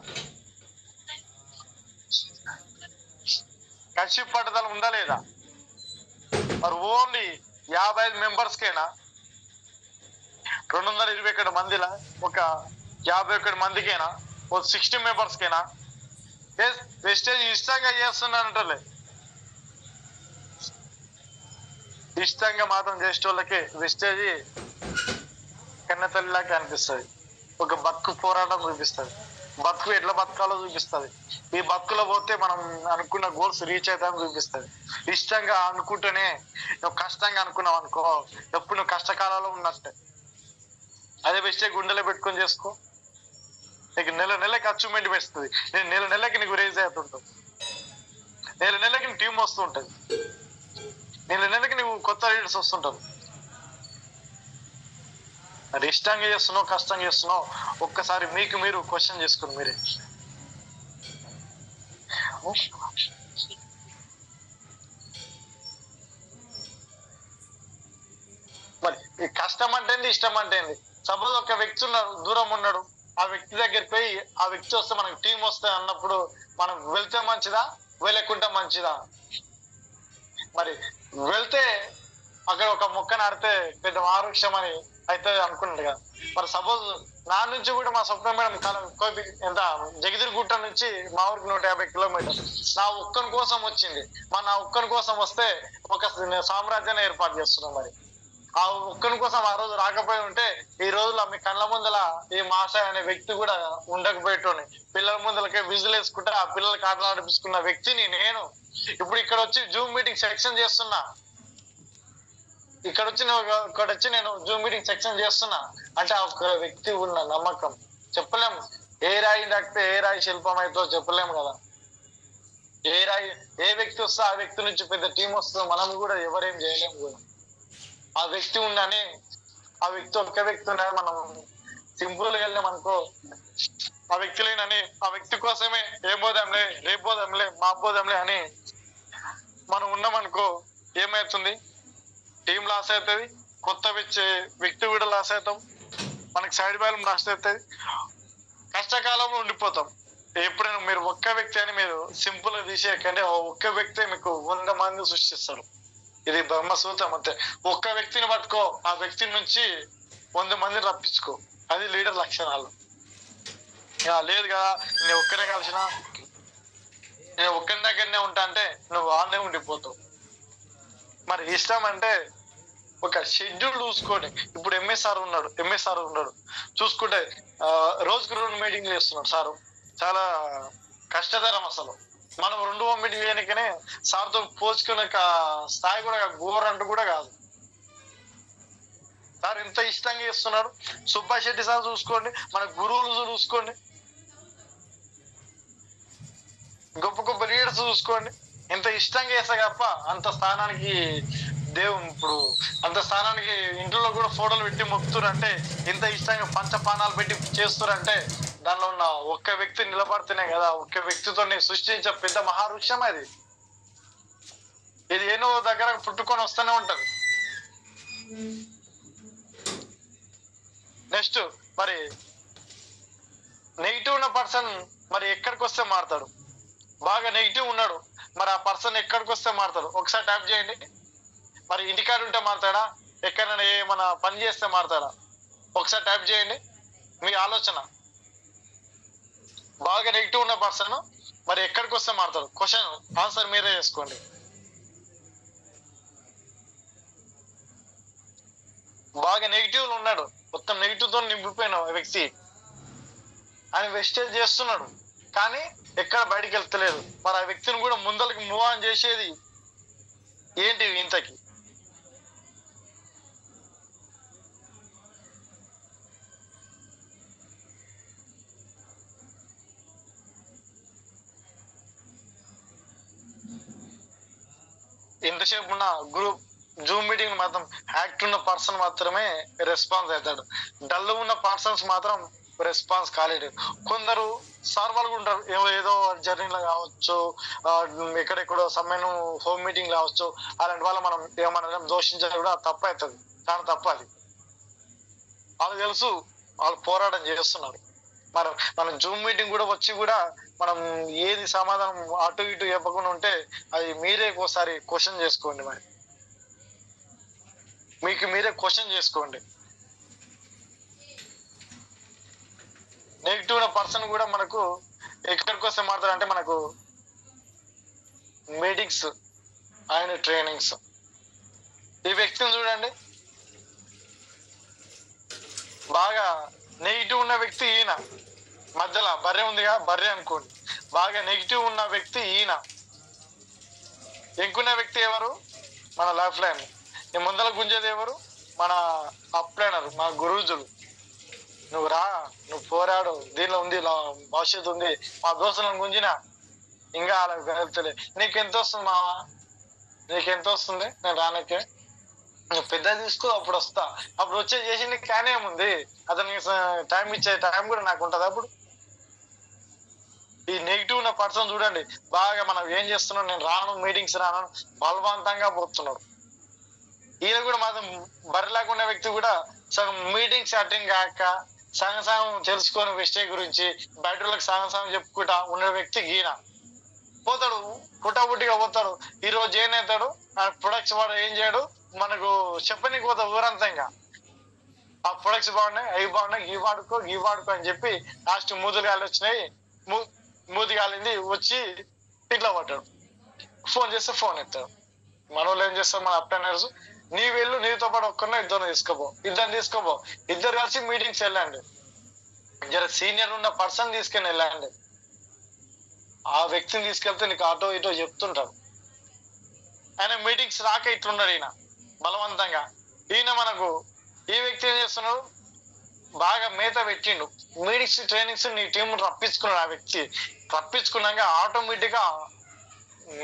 కసి పట్టుదల ఉందా లేదా? మరి ఓన్లీ 55 మెంబర్స్కేనా, 221 మందిలా ఒక 51 మందికేనా, ఒక 60 మెంబర్స్కేనా? వెస్టేజ్ ఇష్టంగా చేస్తున్నానంటే, ఇష్టంగా మాత్రం చేసే వాళ్ళకి వెస్టేజ్ కన్నతల్లిలాగా అనిపిస్తుంది. ఒక బతుకు పోరాటం చూపిస్తుంది, బతుకు ఎట్లా బతకాలో చూపిస్తుంది, ఈ బతుకులో పోతే మనం అనుకున్న గోల్స్ రీచ్ అవుతామని చూపిస్తుంది. ఇష్టంగా అనుకుంటేనే, నువ్వు కష్టంగా అనుకున్నావు అనుకో, ఎప్పుడు నువ్వు కష్టకాలంలో ఉన్నట్టే. అదే వెస్టేజ్ గుండెలో పెట్టుకొని చేసుకో, నీకు నెలకి అచీవ్మెంట్ పెడుతుంది. నేను నెలకి నీకు రేజ్ అవుతుంటావు, నెలకి నీ టీం వస్తూ ఉంటుంది, నెలకి నువ్వు కొత్త లీడర్స్ వస్తుంటారు. మరి ఇష్టంగా చేస్తున్నావు కష్టంగా చేస్తున్నావు ఒక్కసారి మీకు మీరు క్వశ్చన్ చేసుకోండి మీరే. మరి ఈ కష్టం అంటే ఏంది, ఇష్టం అంటే ఏంది? సపోజ్ ఒక వ్యక్తి ఉన్నాడు, దూరం ఉన్నాడు, ఆ వ్యక్తి దగ్గరికి పోయి ఆ వ్యక్తి వస్తే మనకు టీం వస్తే అన్నప్పుడు మనం వెళ్తే మంచిదా వెళ్ళకుంటే మంచిదా? మరి వెళ్తే అక్కడ ఒక మొక్క నాడితే పెద్ద ఆరోగ్యం అని అయితే అనుకున్నాడు కదా. మరి సపోజ్ నా నుంచి కూడా మా స్వప్న మేడం ఎంత జగదిరిగుట్ట నుంచి మా ఊరికి 150 కిలోమీటర్లు నా ఒక్కని కోసం వచ్చింది. మరి నా ఒక్కని కోసం వస్తే ఒక సామ్రాజ్యాన్ని ఏర్పాటు చేస్తున్నాం. మరి ఆ ఒక్కని కోసం ఆ రోజు రాకపోయి ఉంటే ఈ రోజులో మీ కళ్ళ ముందల ఈ మాసాయ్ అనే వ్యక్తి కూడా ఉండకపోయేటోని. పిల్లల ముందలకే విజులు వేసుకుంటే ఆ పిల్లలకి ఆటలు ఆడిపించుకున్న వ్యక్తిని నేను ఇప్పుడు ఇక్కడ వచ్చి జూమ్ మీటింగ్ సెక్షన్ చేస్తున్నా. ఇక్కడ వచ్చి నేను జూమ్ మీటింగ్ సెక్షన్ చేస్తున్నా అంటే ఆ ఒక్క వ్యక్తి ఉన్న నమ్మకం చెప్పలేము. ఏ రాయి దాటితే ఏ రాయి శిల్పం అవుతుందో చెప్పలేము కదా. ఏ వ్యక్తి వస్తే ఆ వ్యక్తి నుంచి పెద్ద టీం వస్తుందో మనం కూడా ఎవరేం చేయలేము కూడా. ఆ వ్యక్తి ఉండని ఆ వ్యక్తి ఒక్క వ్యక్తి ఉండని మనం సింపుల్ గా వెళ్ళాం అనుకో, ఆ వ్యక్తి లేనని ఆ వ్యక్తి కోసమే ఏం పోదాంలే రేపు పోదాంలే మా పోదాంలే అని మనం ఉన్నామనుకో ఏమవుతుంది? టీం లాస్ అవుతుంది, కొత్త వ్యక్తి కూడా లాస్ అవుతాం, మనకి సైడ్ బ్యాలెన్స్ లాస్ అవుతుంది, కష్టకాలంలో ఉండిపోతాం. ఎప్పుడైనా మీరు ఒక్క వ్యక్తి అని మీరు సింపుల్ గా తీసేయకండి. ఒక్క వ్యక్తి మీకు 100 మంది సృష్టిస్తారు. ఇది బ్రహ్మసూత్రం అంతే. ఒక్క వ్యక్తిని పట్టుకో, ఆ వ్యక్తి నుంచి 100 మందిని రప్పించుకో. అది లీడర్ లక్షణాలు. లేదు కదా నేను ఒక్కనే కలిసిన, నేను ఒక్కరి దగ్గరనే ఉంటా అంటే నువ్వు ఆడనే ఉండిపోతావు. మరి ఇష్టం అంటే ఒక షెడ్యూల్ చూసుకోండి. ఇప్పుడు ఎంఎస్ఆర్ ఉన్నాడు చూసుకుంటే రోజుకు 2 మీటింగ్లు చేస్తున్నాడు సారు. చాలా కష్టతరం అసలు. మనం 2 మీటింగ్ చేయడానికనే సార్తో పోల్చుకునే స్థాయి కూడా గోరంటూ కూడా కాదు. సార్ ఎంత ఇష్టంగా చేస్తున్నాడు. సుబ్బాష్ శెట్టి సార్ చూసుకోండి, మన గురువులు చూసుకోండి, గొప్ప గొప్ప లీడర్స్ చూసుకోండి, ఎంత ఇష్టంగా చేస్తా తప్ప అంత స్థానానికి ఇప్పుడు అంత స్థానానికి ఇంట్లో కూడా ఫోటోలు పెట్టి మొక్కుతారంటే ఎంత ఇష్టంగా పంచపానాలు పెట్టి చేస్తారంటే దానిలో ఉన్న ఒక్క వ్యక్తి నిలబడితేనే కదా. ఒక్క వ్యక్తితో సృష్టించే పెద్ద మహావృక్షం అది. ఇది ఏనో దగ్గర పుట్టుకొని వస్తూనే ఉంటది. నెక్స్ట్ మరి నెగిటివ్ ఉన్న పర్సన్ మరి ఎక్కడికి వస్తే మారుతాడు? బాగా నెగిటివ్ ఉన్నాడు, మరి ఆ పర్సన్ ఎక్కడికి వస్తే మారుతాడు? ఒకసారి ట్యాప్ చేయండి. మరి ఇంటికాడ ఉంటే మారుతాడా, ఎక్కడైనా ఏమైనా పని చేస్తే మారుతాడా? ఒకసారి ట్యాప్ చేయండి. మీ ఆలోచన. బాగా నెగిటివ్ ఉన్న పర్సన్ మరి ఎక్కడికి వస్తే మారుతాడు? క్వశ్చన్ ఆన్సర్ మీరే చేసుకోండి. బాగా నెగిటివ్ ఉన్నాడు, మొత్తం నెగిటివ్ తో నింపిపోయిన వ్యక్తి, ఆయన వెస్టేజ్ చేస్తున్నాడు కానీ ఎక్కడ బయటికి వెళ్తలేదు. మరి ఆ వ్యక్తిని కూడా ముందరికి మూవ్ ఆన్ చేసేది ఏంటి ఇంతకి? ఎంతసేపు ఉన్న గ్రూప్ జూమ్ మీటింగ్ మాత్రం యాక్టివ్ ఉన్న పర్సన్ మాత్రమే రెస్పాన్స్ అవుతాడు. డల్ ఉన్న పర్సన్స్ మాత్రం రెస్పాన్స్ కాలేడు. కొందరు సార్వాలు ఉంటారు, ఏదో జర్నీలో కావచ్చు, ఎక్కడెక్కడో సమ్మెను హోమ్ మీటింగ్ కావచ్చు, అలాంటి వాళ్ళు మనం ఏమన్నా దోషించాలి కూడా తప్పు అవుతుంది. కానీ తప్పు అది. వాళ్ళు తెలుసు, వాళ్ళు పోరాటం చేస్తున్నారు. మనం జూమ్ మీటింగ్ కూడా వచ్చి కూడా మనం ఏది సమాధానం అటు ఇటు చెప్పకుండా ఉంటే అది మీరే ఒకసారి క్వశ్చన్ చేసుకోండి. మరి మీకు మీరే క్వశ్చన్ చేసుకోండి. నెగిటివ్ పర్సన్ కూడా మనకు ఎక్కడికి వస్తే మాట్లాడాలంటే మనకు మీటింగ్స్ అండ్ ట్రైనింగ్స్. ఈ వ్యక్తిని చూడండి, బాగా నెగిటివ్ ఉన్న వ్యక్తి ఈయన. మధ్యలో బర్రె ఉందిగా, బర్రె అనుకోండి. బాగా నెగిటివ్ ఉన్న వ్యక్తి ఈయన. ఎంకున్న వ్యక్తి ఎవరు? మన లైఫ్ లైన్. ఈ ముందర గుంజేది ఎవరు? మన అప్లైనర్, మన గురూజులు. నువ్వు రా, నువ్వు పోరాడు, దీనిలో ఉంది భవిష్యత్తు ఉంది. మా దోస్తులను గుంజినా ఇంకా అలా వెళ్తలే. నీకెంత వస్తుంది మావా? నీకెంత వస్తుంది? నేను రానకే నువ్వు పెద్ద తీసుకో, అప్పుడు వస్తా. అప్పుడు వచ్చే చేసి నీకు కానీ ఏముంది, అతనికి టైం ఇచ్చే టైం కూడా నాకు ఉంటుంది. అప్పుడు ఈ నెగిటివ్ ఉన్న పర్సన్ చూడండి, బాగా మనం ఏం చేస్తున్నాం, నేను రాను మీటింగ్స్ రాను బలవంతంగా పోతున్నాడు. ఈయన కూడా మాత్రం బరిలాగా వ్యక్తి కూడా సగం మీటింగ్స్ అటెండ్ కాక సగం సగం తెలుసుకొని విషయం గురించి బయట వాళ్ళకి సగం సగం చెప్పుకుంటా ఉన్న వ్యక్తి ఈయన. పోతాడు పుట్టాపుట్టిగా పోతాడు. ఈ రోజు ఏనవుతాడు, ప్రొడక్ట్స్ వాడు ఏం చేయడు, మనకు చెప్పనికి పోతాడు ఊరంతా. ఇంకా ఆ ప్రొడక్ట్స్ బాగున్నాయి, అవి బాగున్నాయి, ఈ వాడుకో అని చెప్పి లాస్ట్ మూతుగాలు వచ్చినాయి. మూతి కాలింది, వచ్చి ఇంట్లో పడ్డాడు. ఫోన్ చేస్తే ఫోన్ ఎత్తాడు. మన వాళ్ళు ఏం చేస్తారు, మన అప్టైనర్స్, నీ వెళ్ళు, నీతో పాటు ఒక్కరినో ఇద్దరు తీసుకోపో, ఇద్దరు కలిసి మీటింగ్స్ వెళ్ళండి. జర సీనియర్ ఉన్న పర్సన్ తీసుకుని వెళ్ళండి. ఆ వ్యక్తిని తీసుకెళ్తే నీకు ఆటో ఇటో చెప్తుంటాడు. ఆయన మీటింగ్స్ రాక ఇట్లున్నాడు ఈయన బలవంతంగా. ఈయన మనకు ఈ వ్యక్తి ఏం చేస్తున్నాడు, బాగా మేత పెట్టిండు. మీటింగ్స్ ట్రైనింగ్స్ నీ టీం రప్పించుకున్నాడు. ఆ వ్యక్తి రప్పించుకున్నాక ఆటోమేటిక్ గా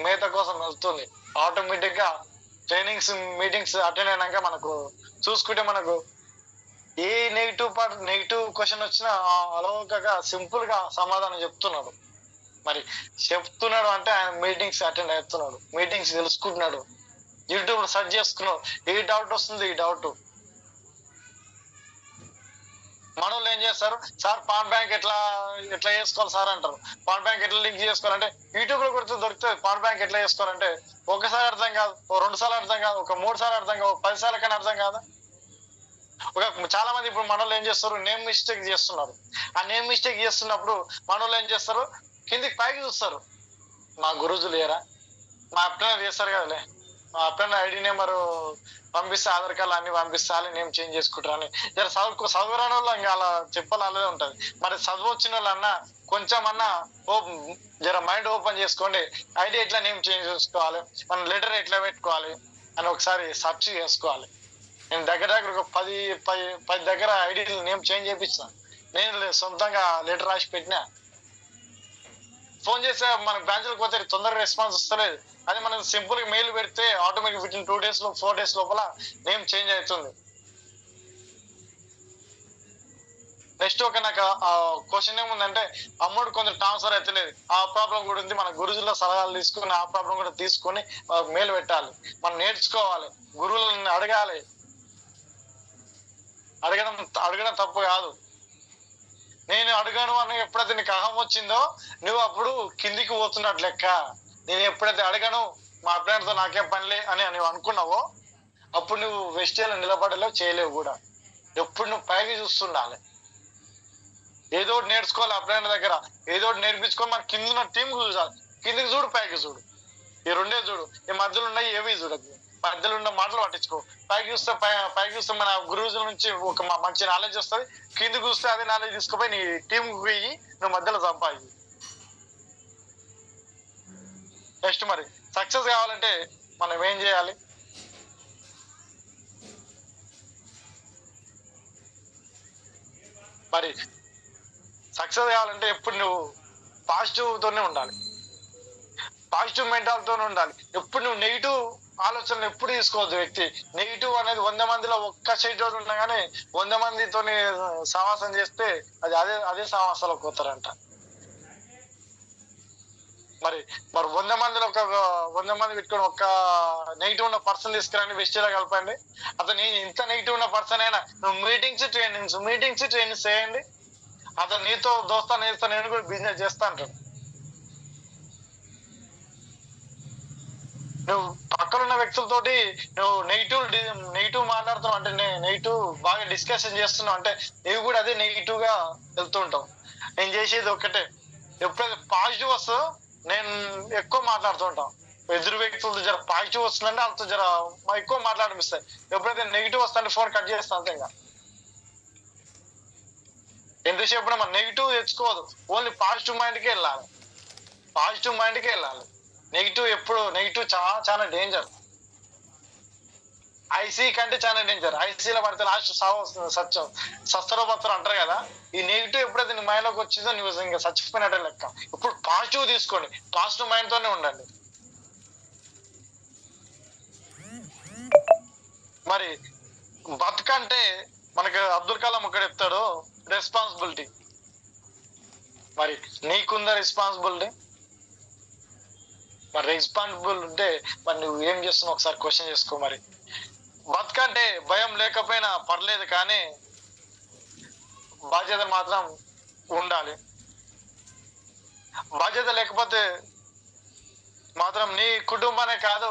మేత కోసం వెళ్తుంది. ఆటోమేటిక్ గా ట్రైనింగ్స్ మీటింగ్స్ అటెండ్ అయినాక మనకు చూసుకుంటే మనకు ఏ నెగిటివ్ క్వశ్చన్ వచ్చినా అలవకగా సింపుల్ గా సమాధానం చెప్తున్నాడు. మరి చెప్తున్నాడు అంటే ఆయన మీటింగ్స్ అటెండ్ అవుతున్నాడు, మీటింగ్స్ తెలుసుకుంటున్నాడు, యూట్యూబ్ సెర్చ్ చేసుకున్నాడు. ఏ డౌట్ వస్తుంది, ఈ డౌట్. మనోళ్ళు ఏం చేస్తారు, సార్ పాన్ బ్యాంక్ ఎట్లా చేసుకోవాలి సార్ అంటారు. పాన్ బ్యాంక్ ఎట్లా లింక్ చేసుకోవాలంటే యూట్యూబ్ లో కొడితే దొరుకుతుంది. పాన్ బ్యాంక్ ఎట్లా చేసుకోవాలంటే ఒకసారి అర్థం కాదు, 2 సార్లు అర్థం కాదు, ఒక 3 సార్లు అర్థం కాదు, 10 సార్లు కానీ అర్థం కాదా. చాలా మంది ఇప్పుడు మనోళ్ళు ఏం చేస్తారు, నేమ్ మిస్టేక్ చేస్తున్నారు. ఆ నేమ్ మిస్టేక్ చేస్తున్నప్పుడు మనోళ్ళు ఏం చేస్తారు, కిందికి పైకి చూస్తారు. మా గురుజులు లేరా, మా అప్లైనర్ చేస్తారు కదలే, మా అప్లైనర్ ఐడి నెంబరు పంపిస్తే, ఆధార్ కార్డు అన్ని పంపిస్తే నేమ్ చేంజ్ చేసుకుంటారు అని. జర చదువురాని వాళ్ళు ఇంకా అలా చెప్పాలి, అలాగే ఉంటది. మరి చదువు వచ్చిన వాళ్ళు అన్నా కొంచెం అన్నా జర మైండ్ ఓపెన్ చేసుకోండి. ఐడి ఎట్లా నేమ్ చేంజ్ చేసుకోవాలి, మన లెటర్ ఎట్లా పెట్టుకోవాలి అని ఒకసారి సెర్చ్ చేసుకోవాలి. నేను దగ్గర ఒక 10 దగ్గర ఐడీలు నేమ్ చేంజ్ చేపిస్తాను. నేను సొంతంగా లెటర్ రాసి పెట్టినా. ఫోన్ చేస్తే మన బ్రాంచ్లకు పోతే తొందరగా రెస్పాన్స్ వస్తలేదు. అది మనం సింపుల్ గా మెయిల్ పెడితే automatic with in 2 days 4 days లోపల నేమ్ చేంజ్ అవుతుంది. నెక్స్ట్ ఒక నాకు క్వశ్చన్ ఏముందంటే, అమౌంట్ కొంచెం ట్రాన్స్ఫర్ అవుతలేదు, ఆ ప్రాబ్లం కూడా ఉంది. మన గురువుల సలహాలు తీసుకుని ఆ ప్రాబ్లం కూడా తీసుకొని మెయిల్ పెట్టాలి. మనం నేర్చుకోవాలి, గురువులను అడగాలి. అడగడం తప్పు కాదు. నేను అడగాను అని ఎప్పుడైతే నీకు అహం వచ్చిందో నువ్వు అప్పుడు కిందికి పోతున్నట్లు లెక్క. నేను ఎప్పుడైతే అడగను, మా అప్లైనర్తో నాకేం పనిలే అని నువ్వు అనుకున్నావో అప్పుడు నువ్వు వెస్టేలో నిలబడలేవు, చేయలేవు కూడా. ఎప్పుడు నువ్వు పైకి చూస్తుండాలి, ఏదో ఒకటి నేర్చుకోవాలి. అప్లైనర్ దగ్గర ఏదో ఒకటి నేర్పించుకొని మన కింద ఉన్న టీంకి చూడాలి. కిందికి చూడు, పైకి చూడు, ఈ రెండే చూడు. ఈ మధ్యలో ఉన్నాయి ఏవి చూడదు, మధ్యలో ఉన్న మాటలు పట్టించుకో. పైకి చూస్తే మన గురువుల నుంచి ఒక మంచి నాలెడ్జ్ వస్తుంది. కిందికి చూస్తే అదే నాలెడ్జ్ తీసుకుపోయి నీ టీంకి పోయి నువ్వు మధ్యలో సంపాది. నెక్స్ట్ మరి సక్సెస్ కావాలంటే మనం ఏం చేయాలి, మరి సక్సెస్ కావాలంటే ఎప్పుడు నువ్వు పాజిటివ్ తోనే ఉండాలి, పాజిటివ్ మెంటాలిటీతోనే ఉండాలి. ఎప్పుడు నువ్వు నెగిటివ్ ఆలోచనలు ఎప్పుడు తీసుకోవద్దు. వ్యక్తి నెగిటివ్ అనేది 100 మందిలో ఒక్క సైడ్ ఉన్నా కానీ 100 మందితోని సహవాసం చేస్తే అదే సహవాసాలకు పోతారంట. మరి 100 మందిలో 100 మంది పెట్టుకొని ఒక్క నెగిటివ్ ఉన్న పర్సన్ తీసుకురండి, వెస్టీలో కలపండి. అతను ఇంత నెగిటివ్ ఉన్న పర్సన్ అయినా నువ్వు మీటింగ్స్ ట్రైనింగ్స్ చేయండి. అతను నీతో నేను కూడా బిజినెస్ చేస్తా అంటాడు. నువ్వు పక్కనున్న వ్యక్తులతోటి నువ్వు నెగిటివ్ మాట్లాడుతున్నావు అంటే, నెగిటివ్ బాగా డిస్కషన్ చేస్తున్నావు అంటే నువ్వు కూడా అదే నెగిటివ్ గా వెళ్తూ ఉంటావు. నేను చేసేది ఒక్కటే, ఎప్పుడైతే పాజిటివ్ వస్తుందో నేను ఎక్కువ మాట్లాడుతూ ఉంటాను. ఎదురు వ్యక్తులతో జర పాజిటివ్ వస్తుందంటే అంత జర ఎక్కువ మాట్లాడిపిస్తాయి. ఎప్పుడైతే నెగిటివ్ వస్తుందంటే ఫోన్ కట్ చేస్తాను అంతే. ఇంకా ఎంతసేపు మనం నెగిటివ్ తెచ్చుకోవద్దు, ఓన్లీ పాజిటివ్ మైండ్కే వెళ్ళాలి. నెగిటివ్ చాలా డేంజర్. ఐసీ కంటే చాలా డేంజర్. ఐసీలో పడితే లాస్ట్ సస్తరో పత్రం అంటారు కదా. ఈ నెగిటివ్ ఎప్పుడైతే నీ మైండ్ లోకి వచ్చిందో నువ్వు ఇంకా చచ్చిపోయినట్టే లెక్క. ఇప్పుడు పాజిటివ్ తీసుకోండి, పాజిటివ్ మైండ్ తోనే ఉండండి. మరి బతుకంటే మనకు అబ్దుల్ కలాం ఒకటి చెప్తాడు, రెస్పాన్సిబిలిటీ. మరి నీకుందా రెస్పాన్సిబిలిటీ? మరి రెస్పాన్సిబుల్ ఉంటే మరి నువ్వు ఏం చేస్తున్నావు ఒకసారి క్వశ్చన్ చేసుకో. మరి బతుకంటే భయం లేకపోయినా పర్లేదు, కానీ బాధ్యత మాత్రం ఉండాలి. బాధ్యత లేకపోతే మాత్రం నీ కుటుంబానే కాదు,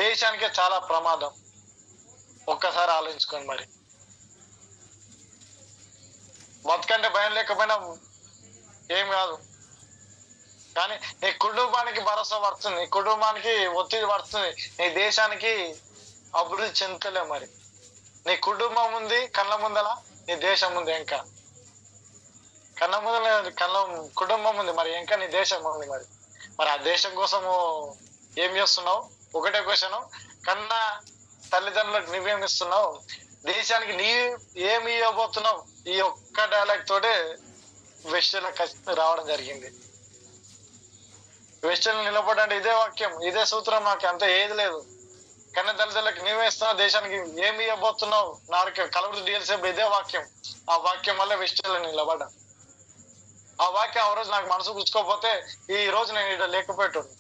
దేశానికే చాలా ప్రమాదం. ఒక్కసారి ఆలోచించుకోండి. మరి బతుకంటే భయం లేకపోయినా ఏం కాదు, కానీ నీ కుటుంబానికి భరోసా పడుతుంది, నీ కుటుంబానికి ఒత్తిడి పడుతుంది, నీ దేశానికి అభివృద్ధి చెందుతలే. మరి నీ కుటుంబం ఉంది కళ్ళ ముందల, నీ దేశం ఉంది ఇంకా. కళ్ళ ముందల కుటుంబం ఉంది, మరి ఇంకా నీ దేశం ఉంది. మరి ఆ దేశం కోసము ఏం చేస్తున్నావు? ఒకటే క్వశ్చన్, కన్నా తల్లిదండ్రులకు నువ్వేం ఇస్తున్నావు? దేశానికి నీ ఏమి ఇవ్వబోతున్నావు? ఈ ఒక్క డైలాగ్ తోటే వెస్టర్న్ రావడం జరిగింది. వెస్టర్న్ నిలబడండి, ఇదే వాక్యం, ఇదే సూత్రం. నాకు అంత ఏది లేదు. కన్నా తల్లిదండ్రులకు నువ్వే ఇస్తున్నావు, దేశానికి ఏమి ఇవ్వబోతున్నావు? నాకు కలవరు డిఎల్సేపు ఇదే వాక్యం. ఆ వాక్యం వల్ల వెస్టర్న్ నిలబడ్డా. ఆ వాక్యం ఆ రోజు నాకు మనసు గుచ్చుకోకపోతే ఈ రోజు నేను ఇక్కడ లేకపోయేటోడు.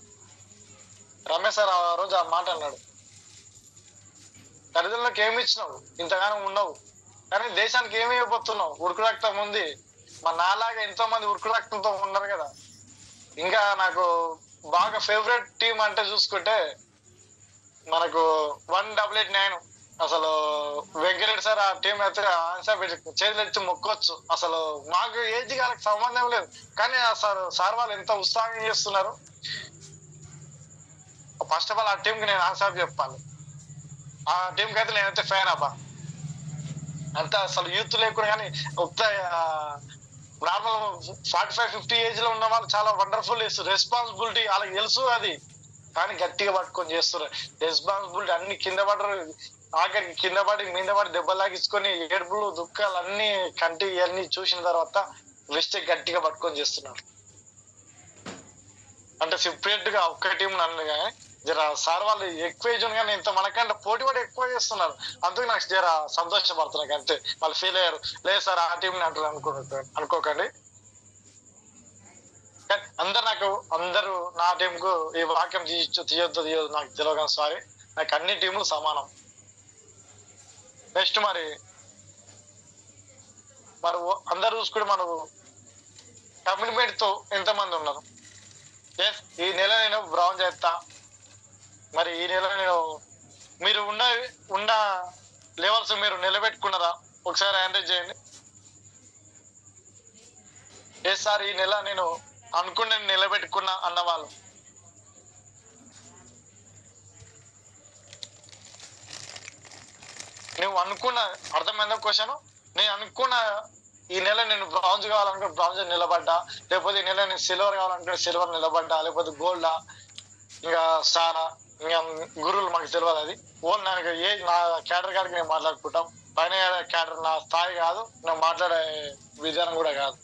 రమేష్ సార్ ఆ రోజు ఆ మాట అన్నాడు, తల్లిదండ్రులకు ఏమి ఇచ్చినావు? ఇంతగానో ఉన్నావు, కానీ దేశానికి ఏమి ఇవ్వబోతున్నావు? ఉడుకు రక్తం ఉంది. మరి నాలాగా ఎంతో మంది ఉడుకు రక్తంతో ఉన్నారు కదా. ఇంకా నాకు బాగా ఫేవరెట్ టీం అంటే చూసుకుంటే మనకు 188 అసలు వెంకరెడ్డి సార్. ఆ టీం అయితే ఆన్సర్ పెట్టి చేతులు ఎత్తి మొక్కొచ్చు. అసలు మాకు ఏజ్ వాళ్ళకి సంబంధం లేదు, కానీ సార్ వాళ్ళు ఎంత ఉత్సాహంగా చేస్తున్నారు. ఫస్ట్ ఆఫ్ ఆల్ ఆ టీంకి నేను ఆన్సర్ చెప్పాలి. ఆ టీంకి అయితే నేనైతే ఫ్యాన్ అబ్బా. అంత అసలు యూత్ లేకుండా, కానీ నార్మల్ 45-50 ఏజ్ లో ఉన్న వాళ్ళు చాలా వండర్ఫుల్ రెస్పాన్సిబిలిటీ వాళ్ళకి తెలుసు అది, కానీ గట్టిగా పట్టుకొని చేస్తున్నారు. రెస్పాన్సిబిలిటీ అన్ని కింద పడరు, ఆఖరికి కింద పడి మీద పడి దెబ్బలాగించుకొని ఏడుపులు దుఃఖాలు అన్ని కంటి అన్ని చూసిన తర్వాత వెస్ట్ గట్టిగా పట్టుకొని చేస్తున్నారు. అంటే సెపరేట్ గా ఒక్క టీం నన్ను కానీ జర సార్ వాళ్ళు ఎక్కువ ఏజ్ కానీ ఇంత మనకంటే పోటీ కూడా ఎక్కువ చేస్తున్నారు. అందుకు నాకు జర సంతోషపడుతున్నా అంతే. వాళ్ళు ఫీల్ అయ్యారు, లేదు సార్ ఆ టీంని అంటారు అనుకోకండి. అందరూ నా టీంకు ఈ వాక్యం తీయొద్దు నాకు తెలియదు, సారీ. నాకు అన్ని టీములు సమానం. నెక్స్ట్ మరి అందరు చూసుకుంటే మనకు కమిట్మెంట్ తో ఎంతమంది ఉన్నారు? ఈ నెల నేను బ్రౌన్ చేస్తా, మరి ఈ నెల నేను మీరు ఉన్న లెవెల్స్ మీరు నిలబెట్టుకున్నారా? ఒకసారి హ్యాండిల్ చేయండి. సార్ ఈ నెల నేను అనుకున్న నిలబెట్టుకున్నా అన్నవాళ్ళు. నువ్వు అనుకున్న అర్థమైందో క్వశ్చన్? నేను అనుకున్న ఈ నెల నేను బ్రాంజ్ కావాలనుకుంటే బ్రాంజ్ నిలబడ్డా, లేకపోతే ఈ నెల నేను సిల్వర్ కావాలనుకుంటే సిల్వర్ నిలబడ్డా, లేకపోతే గోల్డా, ఇంకా సారా, ఇంకా గురువులు మాకు తెలియదు. అది ఓన్ నాకు నా క్యాడర్ కాడికి నేను మాట్లాడుకుంటాం. పైన క్యాడర్ నా స్థాయి కాదు, నేను మాట్లాడే విధానం కూడా కాదు.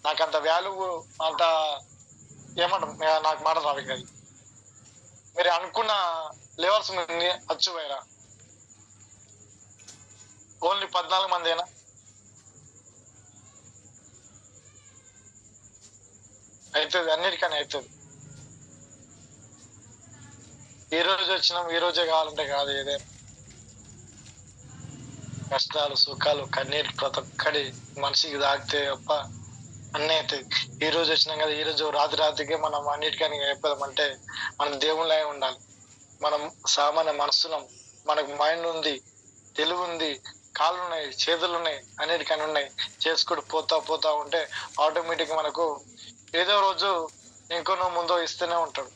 నాకు అంత వాల్యూ అంత ఏమంటాం, నాకు మాట రాదు. అది మీరు అనుకున్న లెవెల్స్ అచ్చిపోయారా? ఓన్లీ 14 మందేనా? అవుతుంది, అన్నిటికని అవుతుంది. ఈ రోజు వచ్చినాం, ఈ రోజే కావాలంటే కాదు. ఏదైనా కష్టాలు సుఖాలు కన్నీరు ప్రతి ఒక్కడి మనిషికి తాగితే తప్ప అన్నీ అవుతుంది. ఈ రోజు వచ్చినాం కదా, ఈ రోజు రాత్రికి మనం అన్నిటికని అయిపోదామంటే మనం దేవుళ్ళే ఉండాలి. మనం సామాన్య మనసులం, మనకు మైండ్ ఉంది, తెలివి ఉంది, కాళ్ళు ఉన్నాయి, చేతులు ఉన్నాయి, అన్నిటికని ఉన్నాయి. చేసుకుంటూ పోతా ఉంటే ఆటోమేటిక్ మనకు ఏదో రోజు ఇంకొనో ముందో ఇస్తూనే ఉంటాడు.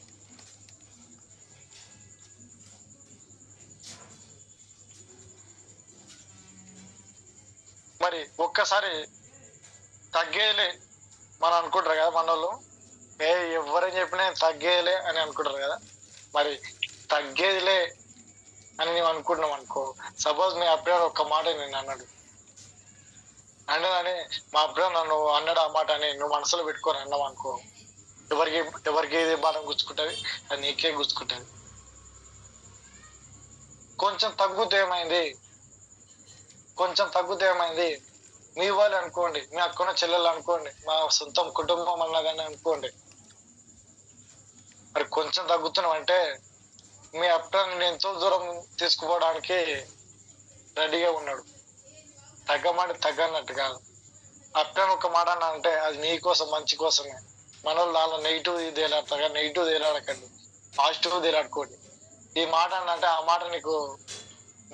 మరి ఒక్కసారి తగ్గేయలే మనం అనుకుంటారు కదా మన వాళ్ళు, ఎవరని చెప్పినా తగ్గేయలే అని అనుకుంటారు కదా. మరి తగ్గేదిలే అని నువ్వు అనుకుంటున్నావు అనుకో. సపోజ్ మీ అప్పుడే ఒక్క మాట నేను అన్నాడు అని, మా అప్పుడే నన్ను అన్నాడు ఆ మాట అని నువ్వు మనసులో పెట్టుకొని అన్నావు అనుకో, ఎవరికి ఏది బాధం గుచ్చుకుంటుంది, అది నీకే గుచ్చుకుంటుంది. కొంచెం తగ్గుతే ఏమైంది, మీ వాళ్ళు అనుకోండి, మీ అక్కన చెల్లెలు అనుకోండి, మా సొంతం కుటుంబం అన్నదని అనుకోండి, మరి కొంచెం తగ్గుతున్నాం అంటే మీ అప్పని ఎంతో దూరం తీసుకుపోవడానికి రెడీగా ఉన్నాడు. తగ్గన్నట్టు కాదు. అప్పని ఒక మాట అన్నా అంటే అది నీ కోసం, మంచి కోసమే. మనోళ్ళు దానిలో నెగిటివ్ తేలాడతారు కానీ నెగిటివ్ తేలాడకండి, పాజిటివ్ తేలాడుకోండి. ఈ మాట అన్నంటే ఆ మాట నీకు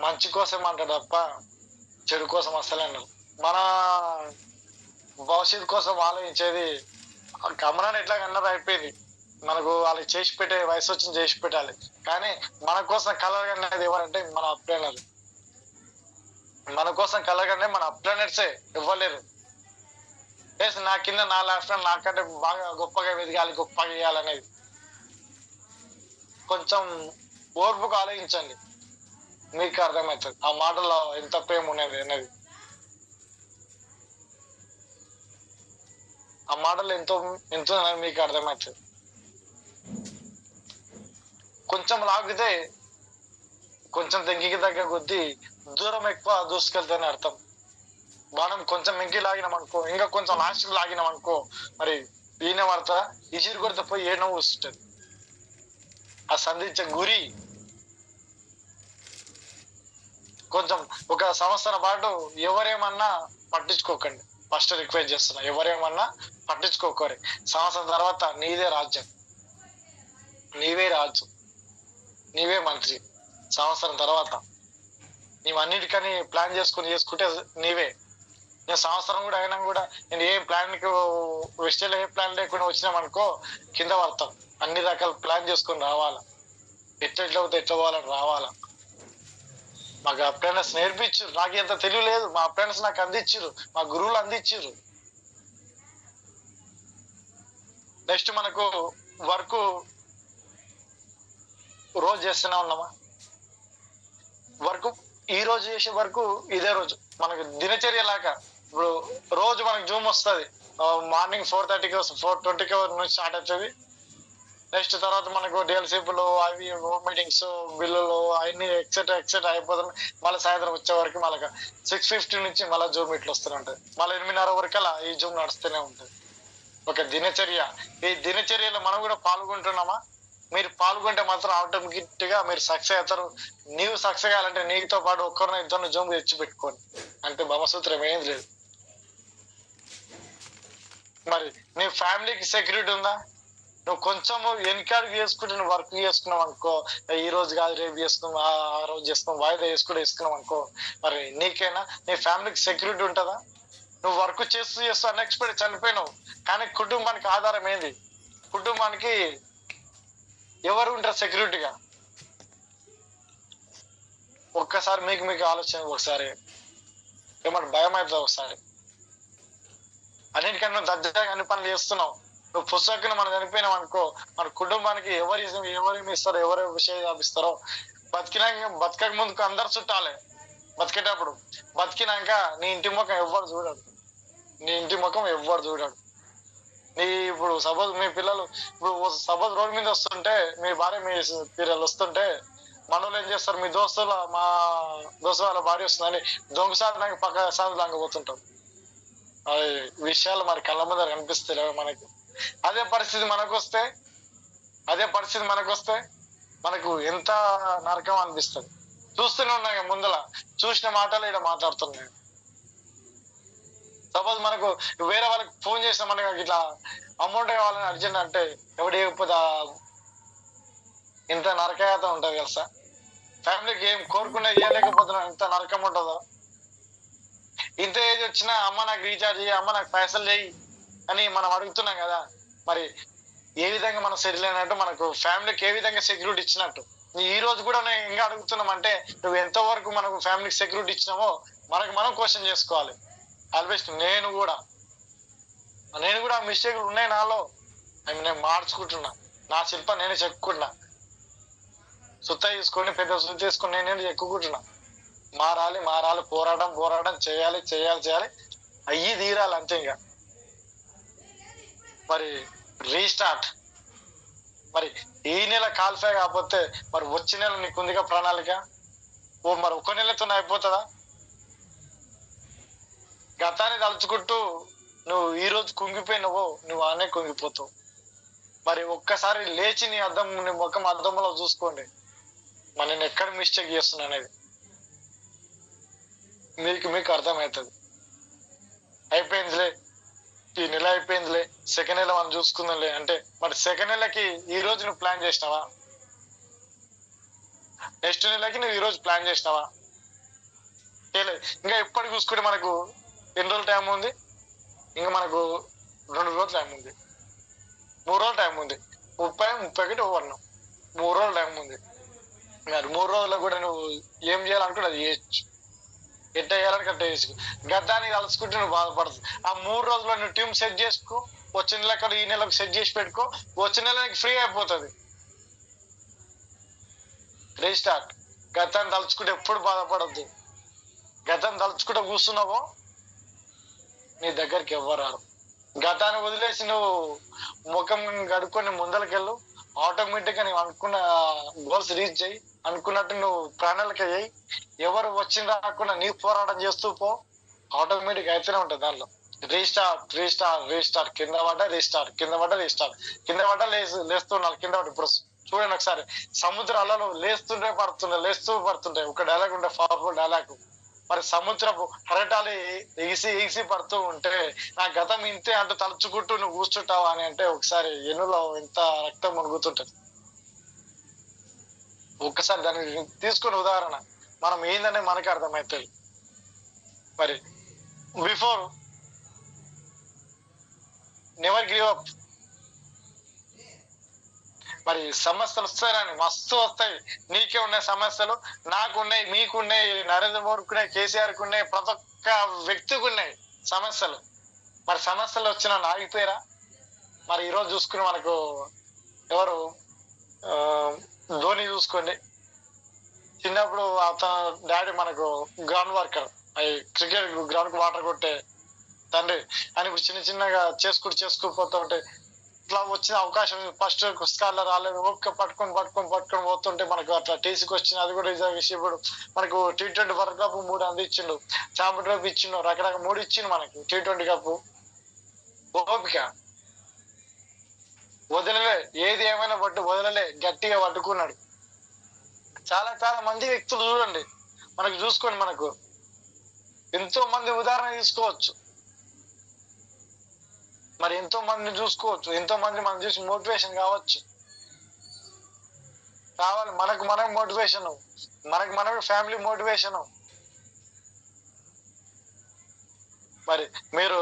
మంచి కోసం అంటాడు తప్ప చెడు కోసం అస్సలే అన్నారు. మన భవిష్యత్తు కోసం ఆలోచించేది గమనాన్ని ఎట్లా అన్నది అయిపోయింది. మనకు వాళ్ళకి చేసి పెట్టే వయసు వచ్చింది, చేసి పెట్టాలి. కానీ మన కోసం కలగనేది ఎవరంటే మన అప్లైనర్. మన కోసం కలగనే మన అప్లైనర్సే, ఇవ్వలేరు. నా కింద నా లైఫ్ నాకంటే బాగా గొప్పగా ఎదగాలి, గొప్పగా చేయాలనేది. కొంచెం ఓర్పుగా ఆలోచించండి, మీకు అర్థమవుతుంది ఆ మాటలో ఎంత ప్రేమ ఉన్నది అనేది. ఆ మాటలు ఎంతో ఎంతో మీకు అర్థమవుతుంది. కొంచెం లాగితే కొంచెం తగ్గ కొద్దీ దూరం ఎక్కువ దూసుకెళ్తానే అర్థం. మనం కొంచెం వెంకి లాగినాం అనుకో, ఇంకా కొంచెం లాస్ట్ లాగినాం అనుకో, మరి ఈయన పడతా ఇసిరి కొడితే పోయి ఏనో వస్తుంటది. ఆ సంధించే గురి కొంచెం ఒక సంవత్సరం పాటు ఎవరేమన్నా పట్టించుకోకండి. ఫస్ట్ రిక్వెస్ట్ చేస్తున్నా, ఎవరేమన్నా పట్టించుకోకరి. సంవత్సరం తర్వాత నీదే రాజ్యం, నీవే రాజు, నీవే మంత్రి. సంవత్సరం తర్వాత నీవన్నిటికని ప్లాన్ చేసుకుంటే నీవే. నేను సంవత్సరం కూడా అయినా కూడా నేను ఏ ప్లాన్కి వెస్టేలో ఏ ప్లాన్ లేకుండా వచ్చినామనుకో కింద పడతాం. అన్ని రకాల ప్లాన్ చేసుకొని రావాలా, ఎట్లా పోవాలని రావాలా. మాకు అప్రెంటిస్ నేర్పించారు. నాకు ఎంత తెలియలేదు, మా అప్రెంటిస్ నాకు అందించారు, మా గురువులు అందించారు. నెక్స్ట్ మనకు వర్క్ రోజు చేస్తూనే ఉన్నామా, వర్క్ ఈ రోజు చేసే వరకు ఇదే రోజు మనకు దినచర్య లాగా. ఇప్పుడు రోజు మనకు జూమ్ వస్తుంది, మార్నింగ్ 4:30కి 4:20కి నుంచి స్టార్ట్ అవుతుంది. నెక్స్ట్ తర్వాత మనకు డిఎల్సీపీలు అవి మీటింగ్స్ బిల్లులు అవన్నీ ఎక్సెట్రా అయిపోతున్నాయి. మళ్ళీ సాయంత్రం వచ్చే వరకు మళ్ళీ 6:50 నుంచి మళ్ళీ జూమ్ మీట్లు వస్తూనే ఉంటుంది. మళ్ళీ 8:30 వరకు అలా ఈ జూమ్ నడుస్తూనే ఉంటుంది. ఒక దినచర్య. ఈ దినచర్యలో మనం కూడా పాల్గొంటున్నామా? మీరు పాల్గొంటే మాత్రం ఆటోమేటిక్ గా మీరు సక్సెస్ అవుతారు. నీవు సక్సెస్ కావాలంటే నీతో పాటు ఒక్కరిని ఇద్దరు జూమ్ తెచ్చి పెట్టుకోండి, అంటే బ్రహ్మసూత్రం ఏం లేదు. మరి నీ ఫ్యామిలీకి సెక్యూరిటీ ఉందా? నువ్వు కొంచెం వెనకాడికి చేసుకుంటే నువ్వు వర్క్ చేసుకున్నావు అనుకో, ఈ రోజు కాదు రేపు చేసుకున్నావు, ఆ రోజు చేసుకున్నావు, వాయిదా వేసుకున్నావు అనుకో, మరి నీకైనా నీ ఫ్యామిలీకి సెక్యూరిటీ ఉంటుందా? నువ్వు వర్క్ చేస్తూ అన్ఎక్స్పెక్టెడ్ చనిపోయినావు, కానీ కుటుంబానికి ఆధారం ఏంది? కుటుంబానికి ఎవరు ఉంటారు సెక్యూరిటీగా? ఒక్కసారి మీకు ఆలోచన, ఒకసారి ఏమన్నా భయం అవుతుంది. ఒకసారి అన్నిటికన్నా నువ్వు దర్జాగా అన్ని పనులు చేస్తున్నావు. నువ్వు పుస్తకం మనం చనిపోయినావు అనుకో, మన కుటుంబానికి ఎవరేమి ఇస్తారో, ఎవరు విషయం వ్యాపిస్తారో. బతకక ముందుకు అందరు చుట్టాలే. బతికేటప్పుడు బతికినాక నీ ఇంటి ముఖం ఎవ్వరు చూడడు, నీ ఇప్పుడు సపోజ్ మీ పిల్లలు ఇప్పుడు సపోజ్ రోడ్డు మీద వస్తుంటే, మీ భార్య మీ పిల్లలు వస్తుంటే మనోళ్ళు ఏం చేస్తారు, మా దోస్తు వాళ్ళ భార్య వస్తుందని దొంగసారి నాకు పక్క సార్లు లంగపోతుంటాం. అది విషయాలు మరి కళ్ళ ముందర కనిపిస్తాయి మనకి. అదే పరిస్థితి మనకు వస్తే మనకు ఎంత నరకం అనిపిస్తుంది. చూస్తూనే ఉన్నాయి ముందల, చూసిన మాటలు ఇక్కడ మాట్లాడుతున్నాయి. సపోజ్ మనకు వేరే వాళ్ళకి ఫోన్ చేసిన మనకి ఇట్లా అమౌంట్ కావాలని అర్జెంట్ అంటే ఎవడు ఇవ్వకపోతే ఇంత నరకయాత ఉంటుంది కదా సార్. ఫ్యామిలీకి ఏం కోరుకున్నా ఇవ్వలేకపోతున్నా ఎంత నరకం ఉంటుందో. ఇంత ఏజ్ వచ్చినా అమ్మ నాకు రీఛార్జ్ చేయి, అమ్మ నాకు పైసలు చేయి అని మనం అడుగుతున్నాం కదా. మరి ఏ విధంగా మనం సెటిల్ అయినట్టు, మనకు ఫ్యామిలీకి ఏ విధంగా సెక్యూరిటీ ఇచ్చినట్టు. ఈ రోజు కూడా నేను ఇంకా అడుగుతున్నాం అంటే నువ్వు ఎంతవరకు మనకు ఫ్యామిలీకి సెక్యూరిటీ ఇచ్చినామో మనకు మనం క్వశ్చన్ చేసుకోవాలి. ఆల్వేస్ నేను కూడా మిస్టేక్లు ఉన్నాయి నాలో, అవి నేను మార్చుకుంటున్నా. నా శిల్ప నేనే చెప్పుకుంటున్నా. సుత్త తీసుకొని పెద్ద సుత్త తీసుకొని నేనే ఎక్కుకుంటున్నా. మారాలి, పోరాటం చేయాలి, అయ్యి తీరాలి అంతే. ఇంకా మరి రీస్టార్ట్. మరి ఈ నెల కాల్ఫై కాకపోతే మరి వచ్చే నెల నీకుందిగా ప్రణాళిక. మరి ఒక్క నెలతో అయిపోతుందా? గతాన్ని తలుచుకుంటూ నువ్వు ఈ రోజు కుంగిపోయినవో నువ్వు ఆనే కుంగిపోతావు. మరి ఒక్కసారి లేచి నీ ముఖం అద్దంలో చూసుకోండి, మరి నేను ఎక్కడ మిస్టేక్ చేస్తున్నా అనేది మీకు అర్థమవుతుంది. అయిపోయిందిలే, ఈ నెల అయిపోయిందిలే, సెకండ్ నెల మనం చూసుకుందాంలే అంటే మరి సెకండ్ నెలకి ఈ రోజు నువ్వు ప్లాన్ చేసినావా? నెక్స్ట్ నెలకి నువ్వు ఈ రోజు ప్లాన్ చేసినావా? ఇంకా ఎప్పటికి చూసుకుంటే మనకు ఎన్ని రోజులు టైం ఉంది? ఇంకా మనకు 2 రోజులు టైం ఉంది, 3 రోజులు టైం ఉంది. 30, 31 1 3 రోజులు టైం ఉంది. మరి 3 రోజుల్లో కూడా నువ్వు ఏం చేయాలనుకుంటే అది చేయొచ్చు, ఎట్ట చేయాలని కట్ట చేసుకో. గతాన్ని కలుసుకుంటే నువ్వు బాధపడుతుంది. ఆ 3 రోజుల్లో నువ్వు టీం సెట్ చేసుకో, వచ్చే నెల ఈ నెలకు సెట్ చేసి పెట్టుకో, వచ్చే నెల నీకు ఫ్రీ అయిపోతుంది. రీస్టార్ట్. గతాన్ని తలుచుకుంటే ఎప్పుడు బాధపడద్దు. గతాన్ని తలుచుకుంటే కూర్చున్నావో నీ దగ్గరికి ఎవ్వరు రారు. గతాన్ని వదిలేసి నువ్వు ముఖం కడుక్కొని ముందలకెళ్ళు, ఆటోమేటిక్ గా నువ్వు అనుకున్న గోల్స్ రీచ్ అయ్యి అనుకున్నట్టు నువ్వు ప్రణాళిక అయ్యి ఎవరు వచ్చిన రాకుండా నీ పోరాటం చేస్తూ పో, ఆటోమేటిక్ అయితేనే ఉంటుంది. దానిలో రీస్టార్ట్ రీస్టార్ట్ రీస్టార్ట్, కింద పడ్డ రీస్టార్ట్, కింద పడ్డ రీస్టార్ట్, కింద పడ్డ లేస్తున్నాను, కింద పడ్డ. ఇప్పుడు చూడండి ఒకసారి, సముద్ర అలలు లేస్తుంటే పడుతుండే, లేస్తూ పడుతుంటాయి. ఒక డైలాగ్ ఉంటే పవర్ఫుల్ డైలాగ్, మరి సముద్రపు కెరటాలు ఎగిసి పడుతూ ఉంటే నా గతం ఇంతే అంటూ తలుచుకుంటూ నువ్వు కూర్చుంటావా అని అంటే ఒకసారి ఎన్నులో ఎంత రక్తం మునుగుతుంటది. ఒక్కసారి దాన్ని తీసుకుని ఉదాహరణ మనం ఏందనే మనకి అర్థమవుతుంది. మరి బిఫోర్ నెవర్ గివ్ అప్. మరి సమస్యలు వస్తాయని మస్తు వస్తాయి. నీకే ఉన్నాయి సమస్యలు, నాకున్నాయి, మీకున్నాయి, నరేంద్ర మోడీకి ఉన్నాయి, కేసీఆర్కి ఉన్నాయి, ప్రతి ఒక్క వ్యక్తికి ఉన్నాయి సమస్యలు. మరి సమస్యలు వచ్చినా ఆగిపోయారా? మరి ఈరోజు చూసుకుని మనకు ఎవరు ధోని చూసుకోండి, చిన్నప్పుడు అతను డాడీ మనకు గ్రౌండ్ వర్కర్, క్రికెట్ గ్రౌండ్ కు వాటర్ కొట్టే తండ్రి అని చిన్న చిన్నగా చేసుకుంటూ ఉంటే ఇట్లా వచ్చిన అవకాశం ఫస్ట్ స్కార్లో రాలేదు, ఓపిక పట్టుకొని పోతుంటే మనకు అట్లా టీసీకి వచ్చింది. అది కూడా ఇప్పుడు మనకు T20 వరల్డ్ కప్ 3 అందించిండు, ఛాంపియన్ ట్రోఫీ ఇచ్చిండు, రకరకాల 3 ఇచ్చిండు మనకి T20 కప్. ఓపిక వదలలే, ఏది ఏమైనా వదలలే, గట్టిగా పట్టుకున్నాడు. చాలా చాలా మంది వ్యక్తులు చూడండి, మనకు చూసుకోండి, మనకు ఎంతో మంది ఉదాహరణ తీసుకోవచ్చు. మరి ఎంతో మందిని చూసుకోవచ్చు, ఎంతో మంది మనం చూసి మోటివేషన్ కావాలి. మనకు మోటివేషన్, మనకు ఫ్యామిలీ మోటివేషన్. మరి మీరు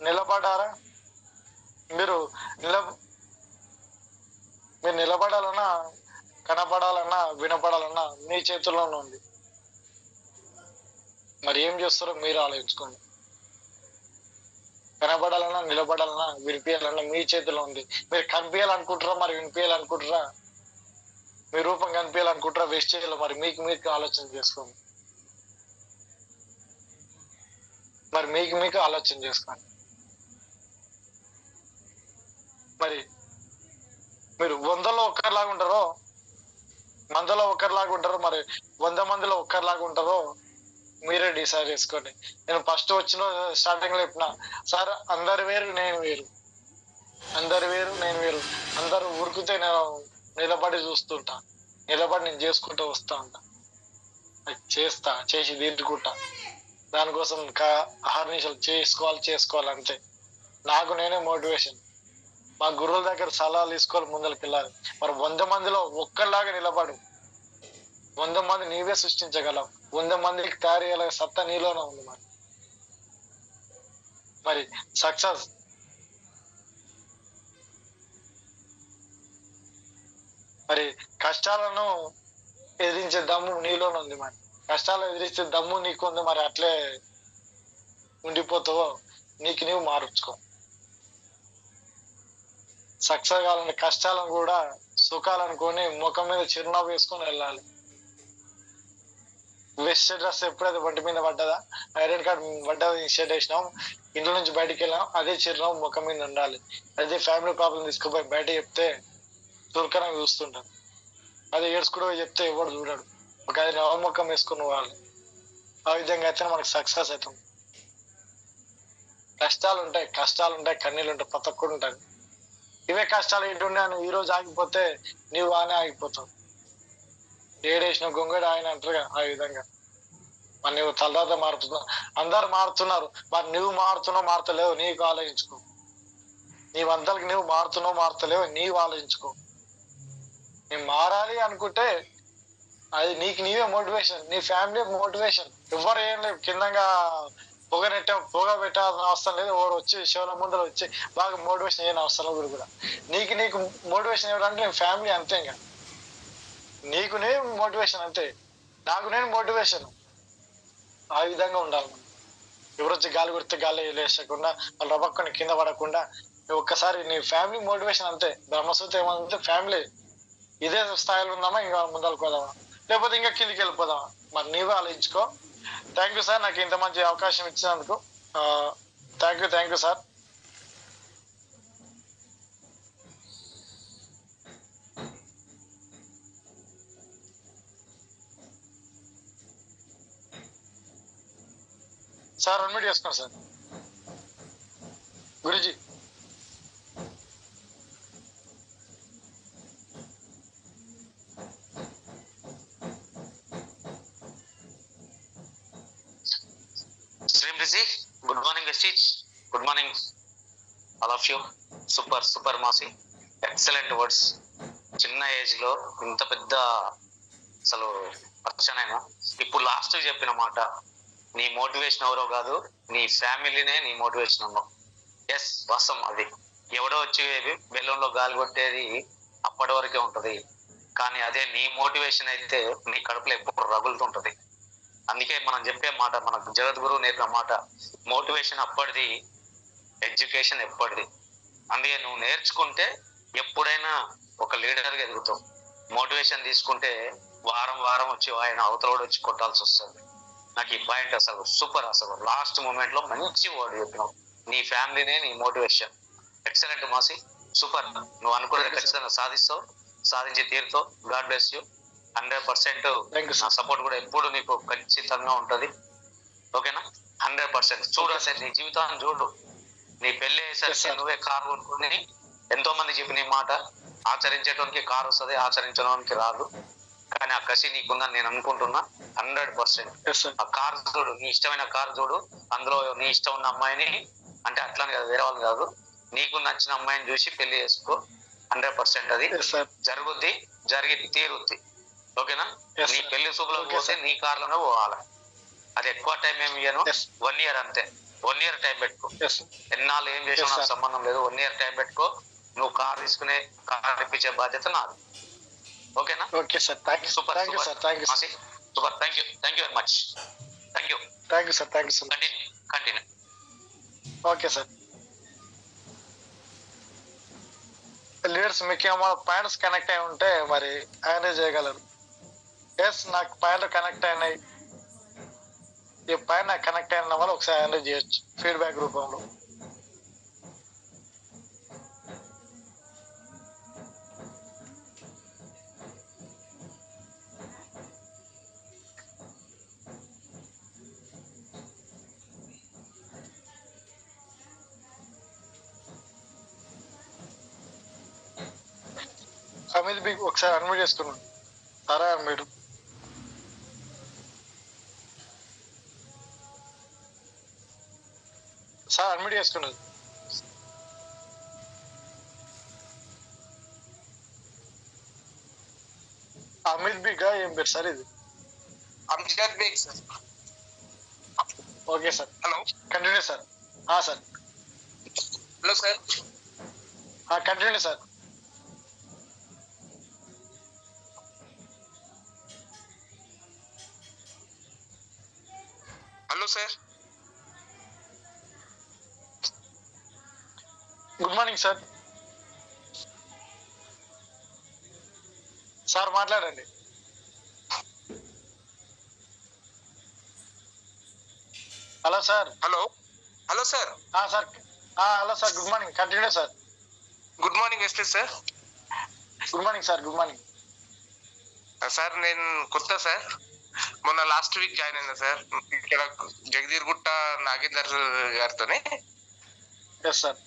నిలబడారా? మీరు నిలబడాలన్నా, కనపడాలన్నా, వినపడాలన్నా మీ చేతుల్లోనే ఉంది. మరి ఏం చేస్తారో మీరు ఆలోచించుకోండి. కనబడాలన్నా, నిలబడాలన్నా, వినిపించాలన్నా మీ చేతిలో ఉంది. మీరు కనిపించాలనుకుంటారా, మరి వినిపించాలనుకుంటారా, మీ రూపం కనిపించాలనుకుంటారా, వేస్ట్ చేయాలి, మరి మీకు ఆలోచన చేసుకోండి. మరి మీకు ఆలోచన చేసుకోండి. మరి మీరు 100లో ఒక్కరిలాగా ఉంటారో, మందలో ఒక్కరిలాగా ఉంటారో, మరి 100 మందిలో ఒక్కరిలాగా ఉంటారో మీరే డిసైడ్ చేసుకోండి. నేను ఫస్ట్ వచ్చిన స్టార్టింగ్ లో చెప్పిన సార్, అందరు వేరు నేను వేరు, అందరు వేరు నేను వేరు. అందరూ ఉరికితే నేను నిలబడి చూస్తుంటా, నిలబడి నేను చేసుకుంటూ వస్తా ఉంటా, చేసి తీర్చుకుంటా. దానికోసం అహర్నిశలు చేసుకోవాలి అంతే. నాకు నేనే మోటివేషన్. మా గురువుల దగ్గర సలహాలు తీసుకోవాలి, ముందరికి వెళ్ళాలి. మరి 100 మందిలో ఒక్కరిలాగా నిలబడు. 100 మంది నీవే సృష్టించగలవు, 100 మందికి తయారు చేయాల సత్తా నీలోనే ఉంది. మరి సక్సెస్ మరి కష్టాలను ఎదిరించే దమ్ము నీలోనే ఉంది. మరి కష్టాలు ఎదిరించే దమ్ము నీకు ఉంది. మరి అట్లే ఉండిపోతావో నీవు మార్చుకో. సక్సెస్ కావాలంటే కష్టాలను కూడా సుఖాలనుకొని ముఖం మీద చిరునవ్వు వేసుకొని వెళ్ళాలి. వెస్ట్ డ్రెస్ ఎప్పుడైతే బట్టి మీద పడ్డదా, ఐరన్ కార్డ్ పడ్డది, షర్ట్ వేసినాం, ఇంట్లో నుంచి బయటికి వెళ్ళాం, అదే చిరునవ్వు ముఖం మీద ఉండాలి. అదే ఫ్యామిలీ ప్రాబ్లం తీసుకుపోయి బయట చెప్తే చురుకనంగా చూస్తుంటారు, అదే ఏడ్చుకుంటూ చెప్తే ఎవడు చూడాడు. ఒక 5 నవముఖం వేసుకుని వాళ్ళు ఆ విధంగా అయితే మనకి సక్సెస్ అవుతాం. కష్టాలు ఉంటాయి, కన్నీళ్ళు ఉంటాయి, ప్రతి ఒక్కరు ఉంటాయి. ఇవే కష్టాలు ఏంటంటే నువ్వు ఈ రోజు ఆగిపోతే నీవు ఆనే ఆగిపోతావు. ఏడేసిన గొంగడు ఆయన అంటారుగా ఆ విధంగా. మరి నువ్వు తలరాత మారుతున్నావు, అందరు మారుతున్నారు, మరి నువ్వు మారుతలేవు, నీకు ఆలోచించుకో. నీ వంతలకి నువ్వు మారుతలేవు, నీవు ఆలోచించుకో. నేను మారాలి అనుకుంటే అది నీకు నీవే మోటివేషన్, నీ ఫ్యామిలీ మోటివేషన్. ఎవరు ఏం లేదు, కిందంగా పొగ పెట్టాల్సిన అవసరం లేదు. ఎవరు వచ్చి శివుల ముందర వచ్చి బాగా మోటివేషన్ చేయని అవసరం కూడా. నీకు మోటివేషన్ ఇవ్వడానికి నేను ఫ్యామిలీ అంతే. ఇంకా నీకు నేను మోటివేషన్ అంతే, నాకు నేను మోటివేషన్. ఆ విధంగా ఉండాలి మనం. ఎవరు వచ్చి గాలి కొడితే గాలి వేసకుండా వాళ్ళు రవ్వకొని కింద పడకుండా ఒక్కసారి నీ ఫ్యామిలీ మోటివేషన్ అంతే. బ్రహ్మసూత్రం ఏమంటే ఫ్యామిలీ ఇదే స్థాయిలో ఉందామా, ఇంకా ముందరకు పోదామా, లేకపోతే ఇంకా కిందికి వెళ్ళిపోదామా, మరి నీవే ఆలోచించుకో. థ్యాంక్ యూ సార్, నాకు ఇంత మంచి అవకాశం ఇచ్చినందుకు. Thank you sir. Sir admit చేసుకోండి సార్. గురుజీ శ్రీమృజి, good morning Vestige, good morning all of you. Super మాసి, ఎక్సలెంట్ వర్డ్స్. చిన్న ఏజ్ లో ఇంత పెద్ద అసలు పరిచయం. ఇప్పుడు లాస్ట్ చెప్పిన మాట, నీ మోటివేషన్ ఎవరో కాదు, నీ ఫ్యామిలీనే నీ మోటివేషన్ అన్నావు. ఎస్, వాస్తవం అది. ఎవడో వచ్చి బెలూన్లో గాలి కొట్టేది అప్పటి వరకే ఉంటది, కానీ అదే నీ మోటివేషన్ అయితే నీ కడుపులో ఎప్పుడు రగులుతుంటది. అందుకే మనం చెప్పే మాట, మనకు జగద్గురువు నేర్పిన మాట, మోటివేషన్ అప్పటిది, ఎడ్యుకేషన్ ఎప్పటిది. అందుకే నువ్వు నేర్చుకుంటే ఎప్పుడైనా ఒక లీడర్గా ఎదుగుతావు. మోటివేషన్ తీసుకుంటే వారం వచ్చి ఆయన అవతలోడు వచ్చి కొట్టాల్సి వస్తుంది. నాకు ఈ పాయింట్ అసలు సూపర్. అసలు లాస్ట్ మూమెంట్ లో మంచి వర్డ్ చెప్పినావు. నీ ఫ్యామిలీనే నీ మోటివేషన్. ఎక్సలెంట్ మాసి, సూపర్. నువ్వు అనుకున్నది ఖచ్చితంగా సాధిస్తావు, సాధించి తీరుతావు. God bless you. 100% నా సపోర్ట్ కూడా ఎప్పుడు నీకు ఖచ్చితంగా ఉంటది. ఓకేనా? 100%. చూడు, అసలు నీ జీవితాన్ని చూడు. నీ పెళ్లి అయ్యేసరికి నువ్వే కారు కొనుక్కుని, ఎంతో మంది చెప్పి నీ మాట ఆచరించేటోనికి కారు వస్తుంది, ఆచరించడానికి రాదు. కానీ ఆ కసి నీకుందని నేను అనుకుంటున్నా. 100%. ఆ కార్ చూడు, నీ ఇష్టమైన కార్ చూడు, అందులో నీ ఇష్టం ఉన్న అమ్మాయిని, అంటే అట్లానే కాదు, వేరే వాళ్ళు కాదు, నీకు నచ్చిన అమ్మాయిని చూసి పెళ్లి చేసుకో. 100% అది జరుగుద్ది, జరిగి తీరుద్ది. ఓకేనా? నీ పెళ్లి చూపులో పోతే నీ కార్లోనే పోవాలి. అది ఎక్కువ టైం ఏమి ఇయ్యను, 1 year అంతే. 1 year టైం పెట్టుకో. ఎన్నాళ్ళు ఏం చేసినా నాకు సంబంధం లేదు. 1 year టైం పెట్టుకో. నువ్వు కార్ తీసుకునే, కార్ ఇప్పించే బాధ్యత నాది. ఓకేనా? Okay sir, super. Thank you sir, thank you super. Thank you very much. Thank you sir. Continue. Okay sir. Leaders మీకు ఏమో పాయింట్స్ కనెక్ట్ అయి ఉంటే మరి ఆయనే చేయగలరు. ఎస్, నాకు పాయింట్లు కనెక్ట్ అయినాయి. ఈ పాయింట్ నాకు కనెక్ట్ అయిన వల్ల ఒకసారి ఆయనే చేయొచ్చు ఫీడ్బ్యాక్ రూపంలో. అమిత్ బి ఒకసారి అడ్మిట్ చేసుకున్నాను. సరే మీరు సార్ అడ్మిట్ చేసుకున్నది. అమిత్ బిగా ఏం పేరు సార్ ఇది? Amjad Baig sir. Okay sir, hello, continue sir. Sir, hello sir. Continue sir. Hello sir. Good morning sir. Sir మాట్లాడండి. Hello sir. Hello sir. Sir, hello sir, good morning. Continue sir. Good morning ఎస్టీ sir. Good morning sir, good morning. Sir నేను కొత్త sir, మొన్న last week join అయినా sir ఇక్కడ జగదీర్గుట్ట నాగేందర్ గారితోనే. Sir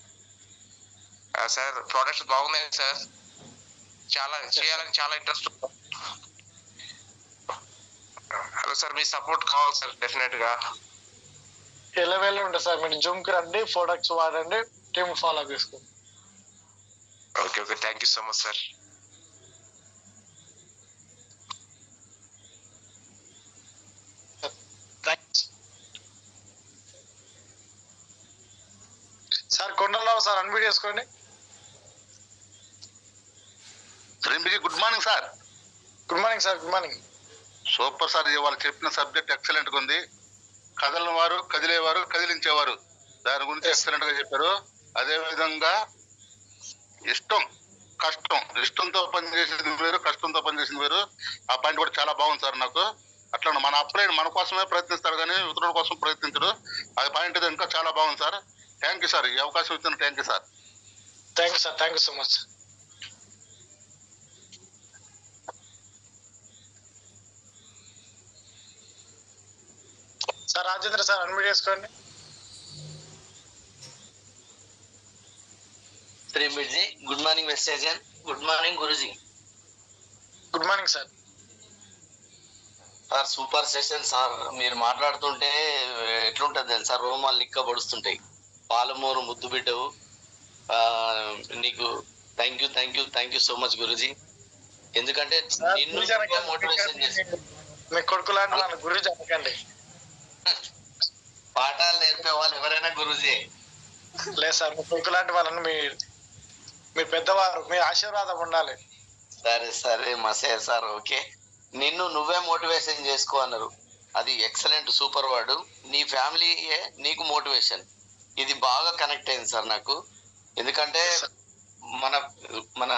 sir products బాగున్నాయి sir, చాలా చేయాలని చాలా ఇంట్రెస్ట్. హలో సార్, మీ సపోర్ట్ కావాలి సార్ డెఫినెట్ గా. ఎలవేళ ఉంటుంది సార్, మీరు జూమ్ కి రండి, ప్రొడక్ట్స్ వాడండి, టీమ్ ఫాలో చేసుకోండి. Okay okay, thank you so much sir. Sir Kondalarao sir unmute చేసుకోండి. Good morning sir. Good morning sir. Good morning. Super sir, వాళ్ళు చెప్పిన సబ్జెక్ట్ ఎక్సలెంట్ గా ఉంది. కదలని వారు, కదిలేవారు, కదిలించేవారు, దాని గురించి ఎక్సలెంట్ గా చెప్పారు. అదే విధంగా ఇష్టం కష్టం, ఇష్టంతో పనిచేసింది వేరు, కష్టంతో పనిచేసింది వేరు. ఆ పాయింట్ కూడా చాలా బాగుంది సార్. నాకు అట్లా మన అప్లై మన కోసమే ప్రయత్నిస్తాడు కానీ ఇతరుల కోసం ప్రయత్నించడు. ఆ పాయింట్ ఇది ఇంకా చాలా బాగుంది సార్. థ్యాంక్ యూ సార్, ఈ అవకాశం ఇచ్చిన thank you sir. Thank you sir. Thank you so much. Sir Rajendra sir unmute చేసుకోండి. Good morning Vestigian. Good morning guruji. Good morning sir. Sir super session sir. మీరు మాట్లాడుతుంటే ఎట్లుంటది తెలుసా, రోమాలు లిక్క పడుస్తుంటాయి. పాలమూరు ముద్దు బిడ్డవు. నీకు thank you so much Guruji. ఎందుకంటే నిన్ను మోటివేషన్ చేసి మీ కొడుకు లాంటి వాళ్ళ గురుజీ అనకండి. పాఠాలు నేర్పే వాళ్ళు ఎవరైనా గురుజీ. లేదు సార్, మీ కొడుకు లాంటి వాళ్ళని మీ పెద్దవారు, మీ ఆశీర్వాదం ఉండాలి. సరే మసే సార్. ఓకే, నిన్ను నువ్వే మోటివేషన్ చేసుకో అన్నారు. అది ఎక్సలెంట్, సూపర్ వర్డ్. నీ ఫ్యామిలీయే నీకు మోటివేషన్. ఇది బాగా కనెక్ట్ అయింది సార్ నాకు. ఎందుకంటే మన మన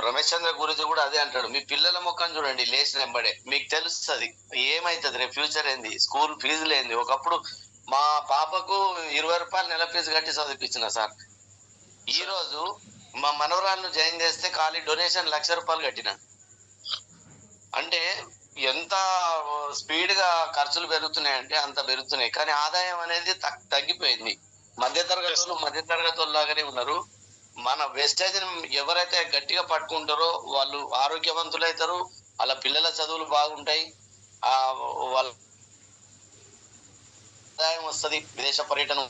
రమేష్ చంద్ర గురించి కూడా అదే అంటాడు, మీ పిల్లల ముఖం చూడండి లేచిన వెంబడే మీకు తెలుస్తుంది ఏమైతుంది రేపు ఫ్యూచర్ ఏంది, స్కూల్ ఫీజులు ఏంది. ఒకప్పుడు మా పాపకు 20 రూపాయలు నెల ఫీజు కట్టి చదివిపించిన సార్. ఈ రోజు మా మనవరాలను జాయిన్ చేస్తే ఖాళీ డొనేషన్ 1,00,000 రూపాయలు కట్టిన. అంటే ఎంత స్పీడ్ గా ఖర్చులు పెరుగుతున్నాయంటే అంత పెరుగుతున్నాయి, కానీ ఆదాయం అనేది తగ్గిపోయింది. మధ్యతరగతి లాగానే ఉన్నారు. మన వేస్టేజ్ ఎవరైతే గట్టిగా పట్టుకుంటారో వాళ్ళు ఆరోగ్యవంతులు అవుతారు, వాళ్ళ పిల్లల చదువులు బాగుంటాయి, వాళ్ళ ఆదాయం వస్తుంది, విదేశ పర్యటన.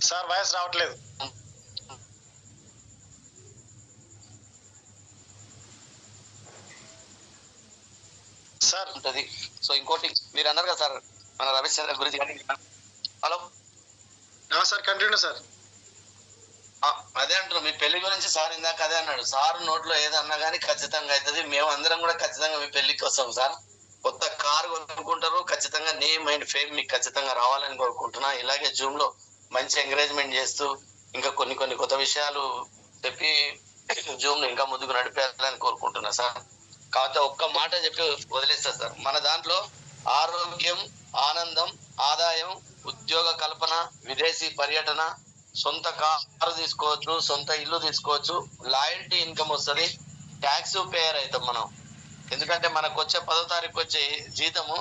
సార్ వాయిస్ రావట్లేదు. సార్ ఉంటది. సో ఇంకోటి మీరు అన్నారు కదా సార్ మన రమేష్ చంద్ర గురించి. Hello sir, continue sir. అదే అంటారు మీ పెళ్లి గురించి సార్ ఇందాక అదే అన్నాడు. సార్ నోట్లో ఏదన్నా కానీ ఖచ్చితంగా అవుతుంది. మేము అందరం కూడా ఖచ్చితంగా మీ పెళ్లికి వస్తాం సార్. కొత్త కారు కొనుక్కుంటారు, ఖచ్చితంగా నేమ్ అండ్ ఫేమ్ మీకు ఖచ్చితంగా రావాలని కోరుకుంటున్నా. ఇలాగే జూమ్ లో మంచి ఎంకరేజ్మెంట్ చేస్తూ ఇంకా కొన్ని కొత్త విషయాలు చెప్పి జూమ్ ఇంకా ముందుకు నడిపేయాలని కోరుకుంటున్నా సార్. కాకపోతే ఒక్క మాట చెప్పి వదిలేస్తా సార్. మన దాంట్లో ఆరోగ్యం, ఆనందం, ఆదాయం, ఉద్యోగ కల్పన, విదేశీ పర్యటన, సొంత కారు తీసుకోవచ్చు, సొంత ఇల్లు తీసుకోవచ్చు, లాయల్టీ ఇన్కమ్ వస్తుంది, ట్యాక్స్ పేయర్ అవుతాం మనం. ఎందుకంటే మనకు వచ్చే 10వ తారీఖు వచ్చే జీతము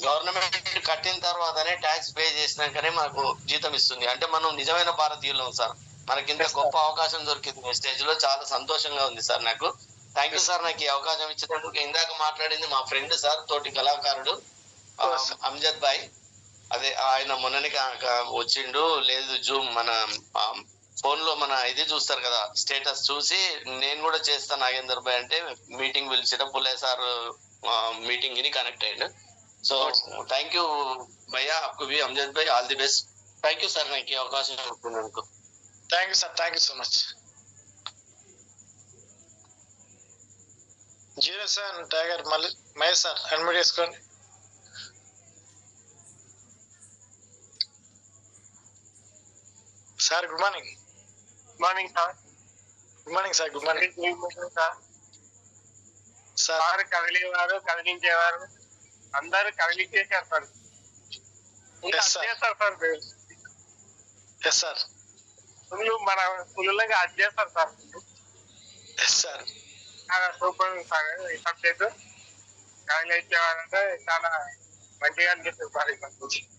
గవర్నమెంట్ కట్టిన తర్వాతనే ట్యాక్స్ పే చేసినాకనే మనకు జీతం ఇస్తుంది. అంటే మనం నిజమైన భారతీయులం సార్. మనకి ఇంత గొప్ప అవకాశం దొరికింది స్టేజ్ లో. చాలా సంతోషంగా ఉంది సార్ నాకు. థ్యాంక్ యూ సార్ నాకు ఈ అవకాశం ఇచ్చినందుకు. ఇందాక మాట్లాడింది మా ఫ్రెండ్ సార్, తోటి కళాకారుడు అమ్జద్ భాయ్. అదే ఆయన మొన్ననే వచ్చిండు. లేదు జూమ్ మన ఫోన్ లో మన ఇది చూస్తారు కదా స్టేటస్ చూసి నేను కూడా చేస్తాను నాగేందర్ భాయ్ అంటే మీటింగ్ పిలిచిన పుల్లే సార్ మీటింగ్ ని కనెక్ట్ అయ్యాడు. సో థ్యాంక్ యూ భయ్యా, आपको भी अमजद भाई all the best. Thank you sir నాకు ఈ అవకాశం ఇచ్చినందుకు. Thank you sir. Thank you so much. 07 tiger Mahesh sir unmute చేసుకోండి. Sir good morning. Morning sir. Good morning sir. Good morning sir. Sir కదిలేవారు, కదిలించేవారు, అందరు కదిలించేసారు సార్. Yes sir. చేస్తారు సార్. Yes sir. మన ఫుల్గా అది చేస్తారు సార్. సార్ చాలా సూపర్ సార్ ఈ సబ్జెక్ట్. కాలేజ్ ఇచ్చేవారంటే చాలా మంచిగా అనిపిస్తుంది సార్ ఈ సబ్జెక్ట్.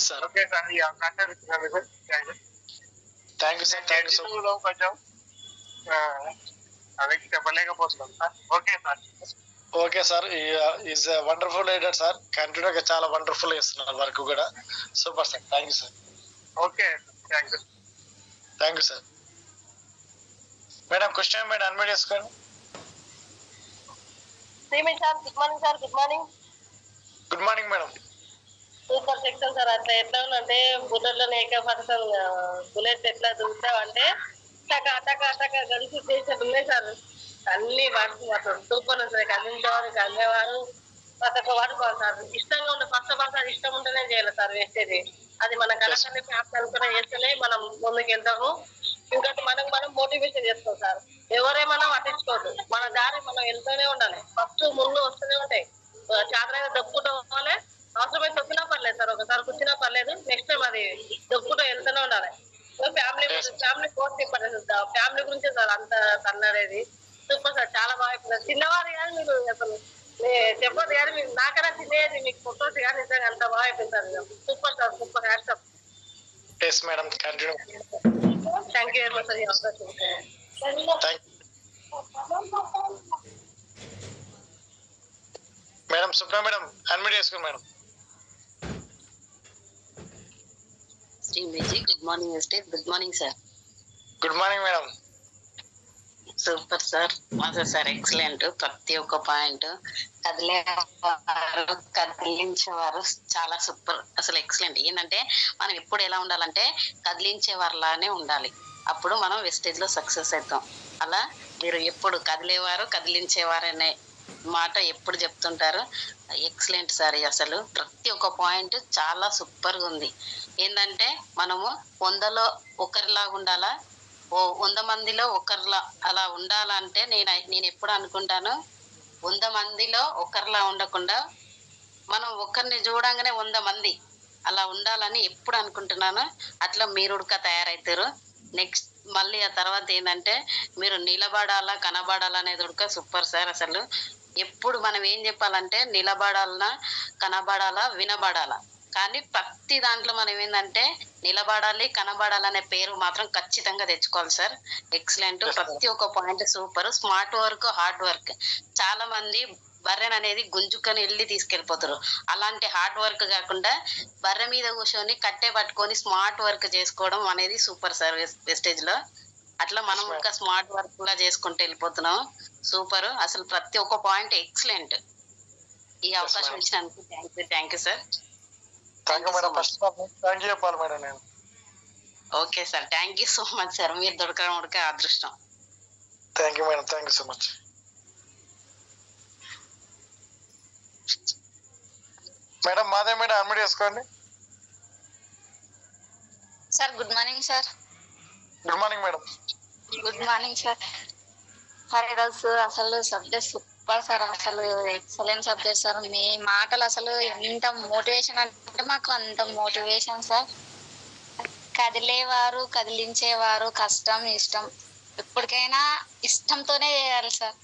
సార్ ఓకే సార్, ఈ అవకాశం ఇచ్చినందుకు thank you sir. Thank you so much. కొంచెం అదకి చెప్పలేకపోతున్నాం sir. Okay sir. Okay sir, is wonderful leader sir. కంటిన్యూగా చాలా వండర్ఫుల్ చేస్తున్నారు వర్క్ కూడా. Super sir. Thank you sir. Okay thank you. Thank you sir. Madam question madam unmute చేసుకోండి. Sir good morning sir. Good morning. Good morning madam. Super section sir. అట్లా ఎట్లా ఉందంటే బుల్లెట్లను ఏకపరసం bullet ఎట్లా దూకుతామంటే అటక అటక అటక గడిచి చేసేది ఉన్నాయి సార్. అన్ని వాడుతూ మాత్రం సూపర్ ఉంటుంది. కదిలించేవారు కదిలేవారు ప్రతి ఒక్క వాడుకోవాలి సార్. ఇష్టంగా ఉంటే ఫస్ట్ ఆఫ్ ఆల్ సార్ ఇష్టం ఉంటేనే చేయాలి సార్ వేసేది. అది మన కళాకారుని ఫ్యాప్ట్ అనుకునే చేస్తేనే మనం ముందుకు వెళ్తాము. ఇంకోటి మనకు మనం మోటివేషన్ చేస్తాం సార్. ఎవరేమన్నా పట్టించుకోవద్దు, మన దారి మనం వెళ్తూనే ఉండాలి. ఫస్ట్ ముందు వస్తూనే ఉంటాయి. చాదరంగా దొప్పుకుంటూ పోవాలి. అవసరమైతే తొక్కినా పర్లేదు సార్, ఒకసారి కూర్చున్నా పర్లేదు. నెక్స్ట్ టైం అది దొప్పుకుంటూ వెళ్తూనే ఉండాలి. Family course importance. ఫ్యామిలీ గురించే సార్ అంత తన్నడేది. సూపర్ సార్, చాలా బాగా అయిపోతుంది. చిన్నవారు కానీ మీరు అసలు చెప్పదు కానీ మీరు నాకన్నా చిన్నది మీకు ఫొటోస్ కానీ నిజంగా అంత బాగా అయిపోయింది sir. Super sir, super hats off. Yes madam, continue. Thank you very much sir ఈ అవకాశం. మేడం సుప్రా మేడం అన్మ్యూట్ చేసుకోండి మేడం. శ్రీమతి గుడ్ మార్నింగ్ ఎస్టేట్. Good morning sir. Good morning madam. Super sir. Master sir excellent. ప్రతి ఒక్క పాయింట్ కదిలేవారు కదిలించేవారు చాలా super, అసలు excellent. ఏంటంటే మనం ఎప్పుడు ఎలా ఉండాలంటే కదిలించేవారిలానే ఉండాలి. అప్పుడు మనం వెస్టేజ్ లో సక్సెస్ అవుతాం. అలా మీరు ఎప్పుడు కదిలేవారు కదిలించేవారు అనే మాట ఎప్పుడు చెప్తుంటారు. Excellent sir. అసలు ప్రతి ఒక్క పాయింట్ చాలా సూపర్గా ఉంది. ఏంటంటే మనము 100లో ఒకరిలాగా ఉండాలా, 100 మందిలో ఒకరిలా అలా ఉండాలంటే నేను ఎప్పుడు అనుకుంటాను 100 మందిలో ఒకరిలా ఉండకుండా మనం ఒకరిని చూడంగానే 100 మంది అలా ఉండాలని ఎప్పుడు అనుకుంటున్నాను. అట్లా మీరు ఉడక తయారవుతారు. నెక్స్ట్ మళ్ళీ ఆ తర్వాత ఏంటంటే మీరు నిలబడాలా కనబడాలా అనేది ఉడక సూపర్ సార్. అసలు ఎప్పుడు మనం ఏం చెప్పాలంటే నిలబడాలన్నా కనబడాలా వినబడాలా, కానీ ప్రతి దాంట్లో మనం ఏంటంటే నిలబడాలి కనబడాలనే పేరు మాత్రం ఖచ్చితంగా తెచ్చుకోవాలి సార్. ఎక్సలెంట్. ప్రతి ఒక్క point super. Smart work hard work. చాలా మంది బర్రెన్ అనేది గుంజుకొని వెళ్ళి తీసుకెళ్ళిపోతారు. అలాంటి హార్డ్ వర్క్ కాకుండా బర్రె మీద కూర్చొని కట్టే పట్టుకొని స్మార్ట్ వర్క్ చేసుకోవడం అనేది సూపర్ సార్ వెస్టేజ్ లో. అట్లా మనం ఇంకా స్మార్ట్ వర్క్ కూడా చేసుకుంటూ వెళ్ళిపోతున్నాం. సూపర్. అసలు ప్రతి ఒక్క పాయింట్ ఎక్సలెంట్. ఈ అవకాశం ఇచ్చినందుకు thank you sir. Thank you madam. First thank you చెప్పాలి మేడం నేను. Okay sir, thank you so much sir. మీరు దొరకడం ఉడక అదృష్టం. Thank you madam. Thank you so much. Madam మాదే మేడం అన్మ్యూట్ చేసుకోండి. Sir good morning sir. Good morning madam. Good morning sir. Sir ఈరోజు అసలు సబ్జెక్ట్ సూపర్ సార్. అసలు excellent subject sir. మీ మాటలు అసలు ఎంత మోటివేషన్ అంటే మాకు అంత మోటివేషన్ సార్. కదిలేవారు కదిలించేవారు కష్టం ఇష్టం ఎప్పటికైనా ఇష్టంతోనే చేయాలి సార్.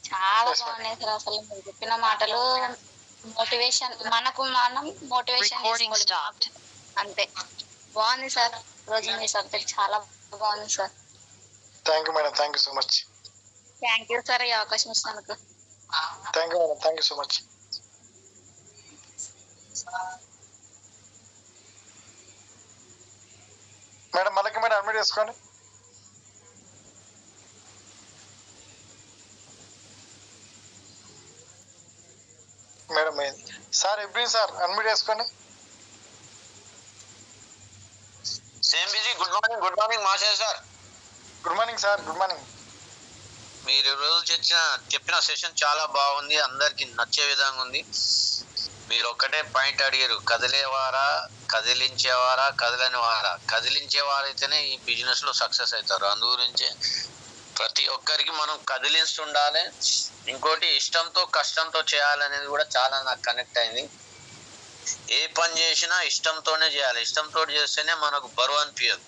చాలా బాగున్నాయి సార్. అసలు మీరు చెప్పిన మాటలు మోటివేషన్, మనకు మనం మోటివేషన్ అంతే. బాగుంది సార్. రోజు మీ సబ్జెక్ట్ చాలా బాగుంది sir. Thank you madam. Thank you so much. Thank you sir ఈ అవకాశం ఇచ్చినందుకు. Thank you madam. Thank you so much. Madam మళ్ళీ మేడం అడ్మిట్ చేసుకోండి. Madam sir Ibrahim sir admit చేసుకోండి. Same busy. Good morning. Good morning master sir. Good morning sir. Good morning. మీరు ఈ రోజు చెప్పిన సెషన్ చాలా బాగుంది. అందరికి నచ్చే విధంగా ఉంది. మీరు ఒక్కటే పాయింట్ అడిగారు, కదిలేవారా కదిలించేవారా కదలని వారా. కదిలించేవారైతేనే ఈ బిజినెస్ లో సక్సెస్ అవుతారు. అందు గురించే ప్రతి ఒక్కరికి మనం కదిలిస్తుండాలి. ఇంకోటి ఇష్టంతో కష్టంతో చేయాలనేది కూడా చాలా నాకు కనెక్ట్ అయింది. ఏ పని చేసినా ఇష్టంతోనే చేయాలి. ఇష్టంతో చేస్తేనే మనకు బరువు అనిపించదు.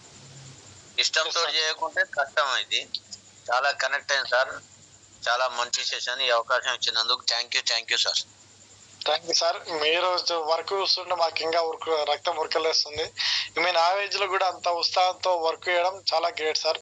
ఇష్టంతో చేయకుంటే కష్టం. ఇది చాలా కనెక్ట్ అయింది సార్. చాలా మంచి సెషన్. ఈ అవకాశం ఇచ్చినందుకు thank you sir. Thank you sir. మీరు వర్క్ చూస్తుంటే మాకు ఇంకా రక్తం ఉరకలేస్తుంది. మీ నా ఏజ్ లో కూడా అంత ఉత్సాహంతో వర్క్ చేయడం చాలా గ్రేట్ సార్.